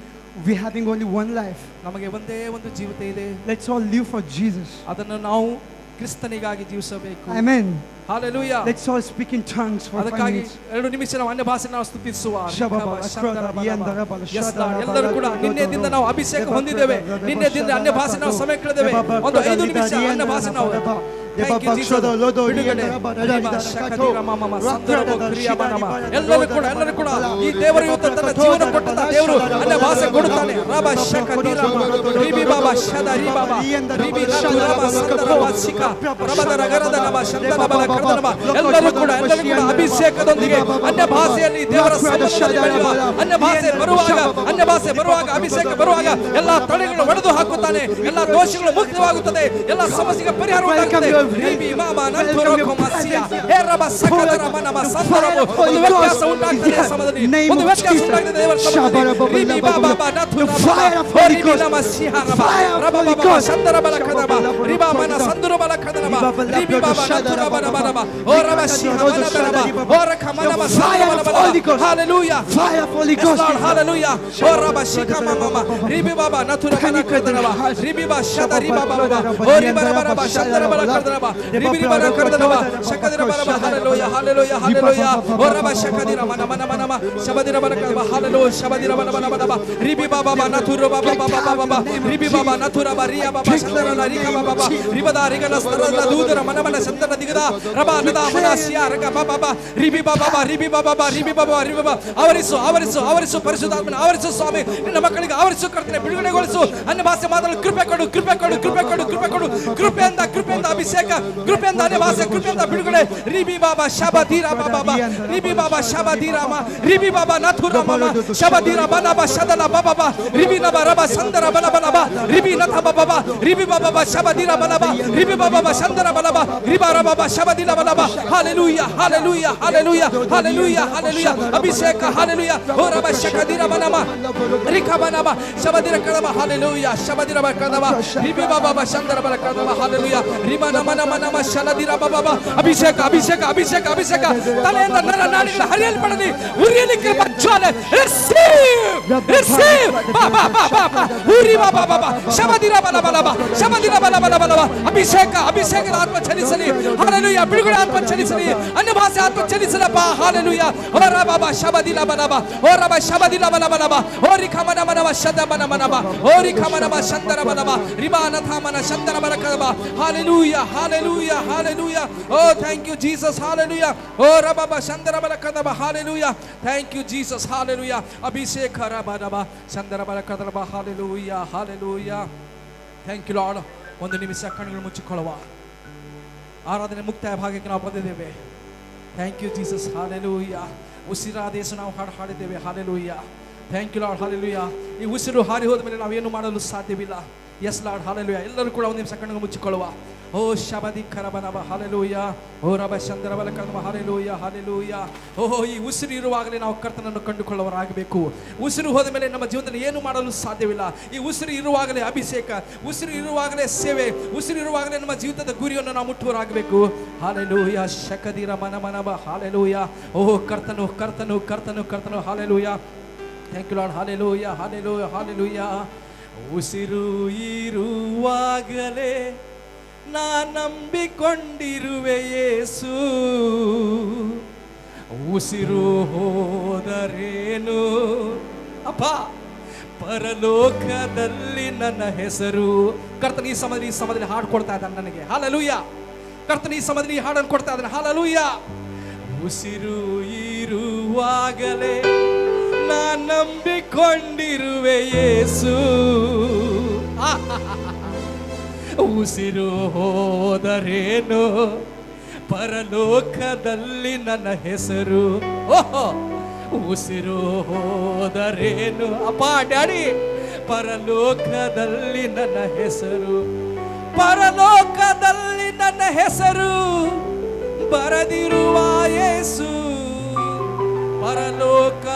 we having only one life. ನಮಗೆ ಒಂದೇ ಒಂದು ಜೀವಿತ ಇದೆ. Let's all live for Jesus. ಅದನ್ನು ನಾವು ಕ್ರಿಸ್ತನಿಗಾಗಿ ಜೀವಿಸಬೇಕು. Amen. Hallelujah. Let's all speak in tongues for 5 ಅದಕ್ಕಾಗಿ minutes. 2 ನಿಮಿಷ ನಾವು ಅನ್ಯ ಭಾಷೆ ನಾವು ಸ್ತುತಿಸುವ. Yes, Lord. ಎಲ್ಲರೂ ಕೂಡ ನಿನ್ನೆದಿಂದ ನಾವು ಅಭಿಷೇಕ ಹೊಂದಿದ್ದೇವೆ. ನಿನ್ನೆದಿಂದ ಅನ್ಯ ಭಾಷೆ ನಾವು ಸಮಯ ಕಳೆದೇವೆ. ಒಂದು 5 ನಿಮಿಷ ಅನ್ಯ ಭಾಷೆ ನಾವು Thank you, Jesus. ಬಿಡುಗಡೆ. ಎಲ್ಲರೂ ಕೂಡ ಈ ದೇವರು ಇವತ್ತು ತನ್ನ ಜೀವನ ಕೊಟ್ಟಂತ ದೇವರು ಅನ್ಯ ಭಾಷೆ ಕೊಡುತ್ತಾನೆ. ರಬ ಶಕ ದಿರಮ ರಿಬಿ ಬಾಬಾ ಶದ ರಿಬಾಬಾ ರಿಬಿ ರಬ ಸಂದರಬ ಸಿಕ ರಬದ ರಗರದ ನಮ ಶಂದನಬಲ ಕರ್ದನಮ. ಎಲ್ಲರೂ ಕೂಡ ಅಭಿಷೇಕದೊಂದಿಗೆ ಅನ್ಯ ಭಾಷೆಯಲ್ಲಿ ದೇವರ ಸಂಬಂಧದಲ್ಲಿ ಬೆಳೆಯುವ. ಅನ್ಯ ಭಾಷೆ ಬರುವಾಗ ಅಭಿಷೇಕ ಬರುವಾಗ ಎಲ್ಲಾ ತಡೆಗಳನ್ನು ಒಡೆದು ಹಾಕುತ್ತಾನೆ. ಎಲ್ಲಾ ದೋಷಗಳು ಮುಕ್ತವಾಗುತ್ತದೆ. ಎಲ್ಲಾ ಸಮಸ್ಯೆಗೆ ಪರಿಹಾರ ಉಂಟಾಗುತ್ತದೆ. ರಿಬಿ ಮಾಮಾ ನಂತರೋ ಕೊಮಸಿಯ ಹೇ ರಬ ಸಕದರ ಮನಮ ಸಂದರಬ. ಒಂದು ವ್ಯತ್ಯಾಸ ಉಂಟಾಗ್ತದೆ ಸಮಯದಲ್ಲಿ. ಒಂದು ವ್ಯತ್ಯಾಸ ಉಂಟಾಗ್ತದೆ ದೇವರ ಸಮಯದಲ್ಲಿ. ರಿಬಿ ಬಾಬಾ ನತುರ ರಿಬಿ ನಮ ಸಿಹ ರಬ ರಬ ಬಾಬಾ ಸಂದರಬಲ ಕದಮ ರಿಬಾ ಮನ ಸಂದರಬಲ ಕದಮ ರಿಬಿ ಬಾಬಾ ನತುರ ಬನ ಓ ರಬ ಸಿಹ ಮನ ಬನ ಓ ರಖ ಮನ ಸಂದರಬಲ ಬನ. Hallelujah. Fire of Holy Ghost. Hallelujah. ಓ ರಬ ಶಿಕ ಮಮ ರಿಬಿ ಬಾಬಾ ನತುರ ಬನ ಕದಮ ರಿಬಿ ಬಾ ಶದ ರಿಬಾ ಬಾಬಾ ಓ ರಿಬಾ ರಬ ಸಂದರಬಲ ಕದಮ ರಿಬಿ ಬನ ಕದಮ ಶಕದಿರ ಬನ. Hallelujah. Hallelujah. Hallelujah. ಓ ರಬ ಶಕದಿರ ಮನ ಮನ ಮನ ಶಬದಿರ ಬನ ಕದಮ. Hallelujah. ಶಬದಿರ ಬನ ಬನ ಬನ ರಿಬಿ ಬಾಬಾ ನತುರ ಬಾಬಾ ಬಾಬಾ ಬಾಬಾ ರಿಬಿ ಬಾಬಾ ನತುರ ಬ ರಿಯಾ ಬಾಬಾ ಸಂದರ ರಿಕ ಬಾಬಾ ರಿಬದ ರಿಗನ ಸ್ತರದ ದೂದರ ಮನ ಮನ ಸಂದರ ದಿಗದ ರಬ ನದ ಮನ ಸಿಯಾ ರಕ ಬಾಬಾ ರಿಬಿ ಬಾಬಾ ರಿಬಿ ಬಾಬಾ ರಿಬಿ ಬಾಬಾ ರಿಬಿ ಬಾಬಾ. ಆವರಿಸು ಪರಿಶುದ್ಧಾತ್ಮನ ಆವರಿಸು ಸ್ವಾಮಿ. ನಿನ್ನ ಮಕ್ಕಳಿಗೆ ಆವರಿಸು ಕರ್ತನೆ. ಬಿಡುಗಡೆಗೊಳಿಸು. ಅನ್ಯ ಭಾಷೆ ಮಾತನಾಡಲು ಕೃಪೆ ಕೊಡು. ಕೃಪೆಯಿಂದ ಅಭಿಷೇಕ, ಕೃಪೆಯಿಂದ ಅನ್ಯ ಭಾಷೆ, ಕೃಪೆಯಿಂದ ಬಿಡುಗಡೆ. ರಿಬಿ ಬಾಬಾ ಶಬದೀರ ಬಾಬಾ ರಿಬಿ ಬಾಬಾ ಶಬದೀರಾಮ ರಿಬಿ ಬಾಬಾ ನಥುರ ಮಮ ಶಬದೀರ ಬನಬ ಶದಲ ಬಾಬಾ ರಿಬಿ ನಬ ರಬ ಸಂದರ ಬಲ ಬಲಬ ರಿಬಿ ನಥ ಬಾಬಾ ರಿಬಿ ಬಾಬಾ ಶಬದೀರ ಬಲಬ ರಿಬಿ ಬಾಬಾ ಸಂದರ ಬಲಬ ರಿಬಾ ರಬ ಶಬದೀರ ಬಲಬ. Hallelujah. Hallelujah. Hallelujah. Hallelujah. Hallelujah. ಅಭಿಷೇಕ. Hallelujah. ಓ ರಬ ಶಕದೀರ ಬನಮ ರಿಕ ಬನಮ ಶಬದೀರ ಕದಮ. Hallelujah. ಶಬದೀರ ಬಲ ಕದಮ ರಿಬಿ ಬಾಬಾ ಸಂದರ ಬಲ ಕದಮ. Hallelujah. ರಿಬ ನಮ ನಮ ನಮ ಶಲದೀರ ಬಾಬಾ. ಅಭಿಷೇಕ. ತಲೆಯಿಂದ ನರ ನಾಡಿಗಳ ಹರಿಯಲ್ಪಡಲಿ. ಉರಿಯಲಿಕ್ಕೆ ಜ್ವಾಲೆ. Receive. ಬಾ ಉರಿ ಬಾಬಾ ಶಬದೀರ ಬಲ ಅಭಿಷೇಕದ ಆತ್ಮ ಚಲಿಸಲಿ. Hallelujah. ಬಿಡುಗಡೆ ಆತ್ಮ ಚಲಿಸಲಿ. ಅನ್ಯ ಭಾಷೆ ಆತ್ಮ ಚಲಿಸಲಪ್ಪ. Hallelujah. ಓ ರಬ ಶಬದಿಲ ಬಲಬ ಓ ರಬ ಶಬದಿಲ ಬಲಬ ಓ ರಿಖಮನ ಮನವ ಶದ ಮನಮನಬ ಓ ರಿಖಮನ ಶಂದರ ಬಲಬ ರಿಬಾ ನಥ ಮನ ಶಂದರ ಬಲಕಬ. Hallelujah. Hallelujah, hallelujah. Oh, thank you, Jesus. Hallelujah. Oh, Rababa Shandarabala Kadaba. Hallelujah. Thank you, Jesus. Hallelujah. Abhishek Rabadaba Shandarabala Kadaba. Hallelujah, hallelujah. Thank you, Lord. ಒಂದು ನಿಮಿಷ ಕಣ್ಣುಗಳು ಮುಚ್ಚಿಕೊಳ್ಳುವ. ಆರಾಧನೆ ಮುಕ್ತಾಯ ಭಾಗಕ್ಕೆ ನಾವು ಬಂದಿದ್ದೇವೆ. Thank you Jesus. ಹಾಲೆಲೂಯಾ. ಉಸಿರಾದ ಯೇಸು ನಾವು ಹಾಡಿದ್ದೇವೆ. Hallelujah. Thank you lord. Hallelujah. ಈ ಉಸಿರು ಹಾರಿ ಹೋದ ಮೇಲೆ ನಾವೇನು ಮಾಡಲು ಸಾಧ್ಯವಿಲ್ಲ. Yes lord. ಹಾಲೆಲೂಯಾ. ಎಲ್ಲರೂ ಕೂಡ ಒಂದು ನಿಮಿಷ ಕಣ್ಣುಗಳು ಮುಚ್ಚಿಕೊಳ್ಳುವ. ಓ ಶಬದಿ ಕರಬನಬ. ಹಾಲೆಲೂಯಾ. ಓ ರಬ ಚಂದ್ರಬಲ ಕರ್ಮ. Hallelujah, hallelujah. ಓಹೋ, ಈ ಉಸಿರು ಇರುವಾಗಲೇ ನಾವು ಕರ್ತನನ್ನು ಕಂಡುಕೊಳ್ಳುವರಾಗಬೇಕು. ಉಸಿರು ಹೋದ ಮೇಲೆ ನಮ್ಮ ಜೀವನದಲ್ಲಿ ಏನು ಮಾಡಲು ಸಾಧ್ಯವಿಲ್ಲ. ಈ ಉಸಿರು ಇರುವಾಗಲೇ ಅಭಿಷೇಕ, ಉಸಿರು ಇರುವಾಗಲೇ ಸೇವೆ, ಉಸಿರು ಇರುವಾಗಲೇ ನಮ್ಮ ಜೀವಿತದ ಗುರಿಯನ್ನು ನಾವು ಮುಟ್ಟುವರಾಗಬೇಕು. ಹಾಲೆಲೂಯಾ. ಶಕದಿರ ಮನಮನಬ. ಹಾಲೆಲೂಯಾ. ಓಹೋ, ಕರ್ತನು ಕರ್ತನು ಕರ್ತನು ಕರ್ತನು. Hallelujah. Thank you lord. Hallelujah, hallelujah, hallelujah. ಉಸಿರು ಇರುವಾಗಲೇ ನಾ ನಂಬಿಕೊಂಡಿರುವೆ ಯೇಸು, ಉಸಿರು ಹೋದರೇನು ಅಪ್ಪ ಪರಲೋಕದಲ್ಲಿ ನನ್ನ ಹೆಸರು. ಕರ್ತನ ಈ ಸಮಯದಲ್ಲಿ ಹಾಡು ಕೊಡ್ತಾ ಇದ್ದಾನೆ ನನಗೆ. ಹಾಲೆಲೂಯಾ. ಕರ್ತನ ಈ ಸಮಯದಲ್ಲಿ ಹಾಡನ್ನು ಕೊಡ್ತಾ ಇದ್ದಾನೆ. ಹಾಲೆಲೂಯಾ. ಉಸಿರು ಇರುವಾಗಲೇ ನಾ ನಂಬಿಕೊಂಡಿರುವೆ ಯೇಸು, ಉಸಿರು ಹೋದರೇನು ಪರಲೋಕದಲ್ಲಿ ನನ್ನ ಹೆಸರು. ಓಹೋ, ಉಸಿರು ಹೋದರೇನು ಅಪ್ಪ ಡ್ಯಾಡಿ ಪರಲೋಕದಲ್ಲಿ ನನ್ನ ಹೆಸರು, ಪರಲೋಕದಲ್ಲಿ ನನ್ನ ಹೆಸರು ಬರೆದಿರುವ ಯೇಸು, ಪರಲೋಕ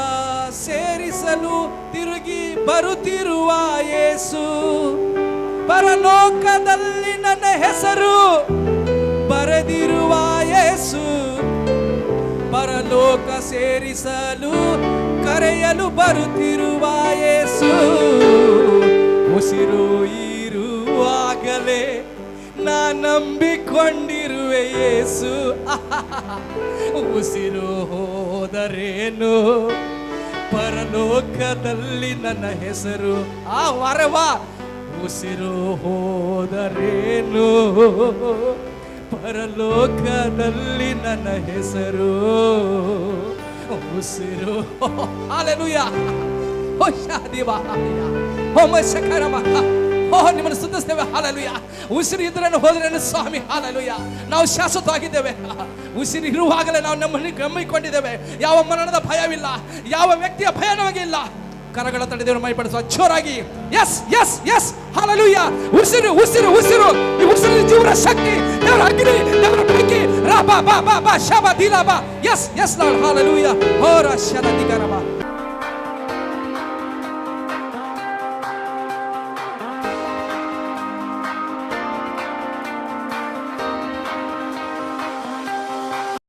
ಸೇರಿಸಲು ತಿರುಗಿ ಬರುತ್ತಿರುವ ಯೇಸು, ಪರಲೋಕದಲ್ಲಿ ನನ್ನ ಹೆಸರು ಬರೆದಿರುವ ಯೇಸು, ಪರಲೋಕ ಸೇರಿಸಲು ಕರೆಯಲು ಬರುತ್ತಿರುವ ಯೇಸು, ಉಸಿರು ಇರುವಾಗಲೇ ನಾ ನಂಬಿಕೊಂಡಿರುವೆ ಯೇಸು, ಉಸಿರು ಹೋದರೇನು ಪರಲೋಕದಲ್ಲಿ ನನ್ನ ಹೆಸರು. ಆ ವರವ ಉಸಿರು ಹೋದರೇನು ಪರಲೋಕದಲ್ಲಿ ನನ್ನ ಹೆಸರು, ಉಸಿರು. ಹಾಲೆಲೂಯಾ. ಓ ಶಾದಿವಾಯ ಓ ಮಶಕರಮ. ಓ ನಿಮ್ಮನ್ನು ಸ್ತುತಿಸ್ತೇವೆ. ಹಾಲೆಲೂಯಾ. ಉಸಿರು ಇದ್ರೇನು ಹೋದ್ರೇನು ಸ್ವಾಮಿ. ಹಾಲೆಲೂಯಾ. ನಾವು ಶಾಶ್ವತವಾಗಿದ್ದೇವೆ. ಉಸಿರು ಇರುವಾಗಲೇ ನಾವು ನಮ್ಮನ್ನು ಗಮ್ಮಿಕೊಂಡಿದ್ದೇವೆ. ಯಾವ ಮರಣದ ಭಯವಿಲ್ಲ, ಯಾವ ವ್ಯಕ್ತಿಯ ಭಯ ನಮಗಿಲ್ಲ. ಕರಗಳ ತಡೆದೇವರು ಮೈಪಡಿಸುವ ಜೋರಾಗಿ ಎಸ್ ಎಸ್ ಎಸ್. ಹಾಲೆಲೂಯಾ. ಉಸಿರು ಉಸಿರು ಉಸಿರು. ಈ ಉಸಿರು ಜೀವನ ಶಕ್ತಿ, ದೇವರ ಅಗ್ನಿ, ದೇವರ ಬೆಂಕಿ. ರಾ ಬಾ ಬಾ ಬಾ ಬಾ ಶಬ ದಿಲಾ ಬಾ. Yes yes lord. ಹಾಲೆಲೂಯಾ. ಹೋರ ಶಲ ದಿಗರಬಾ.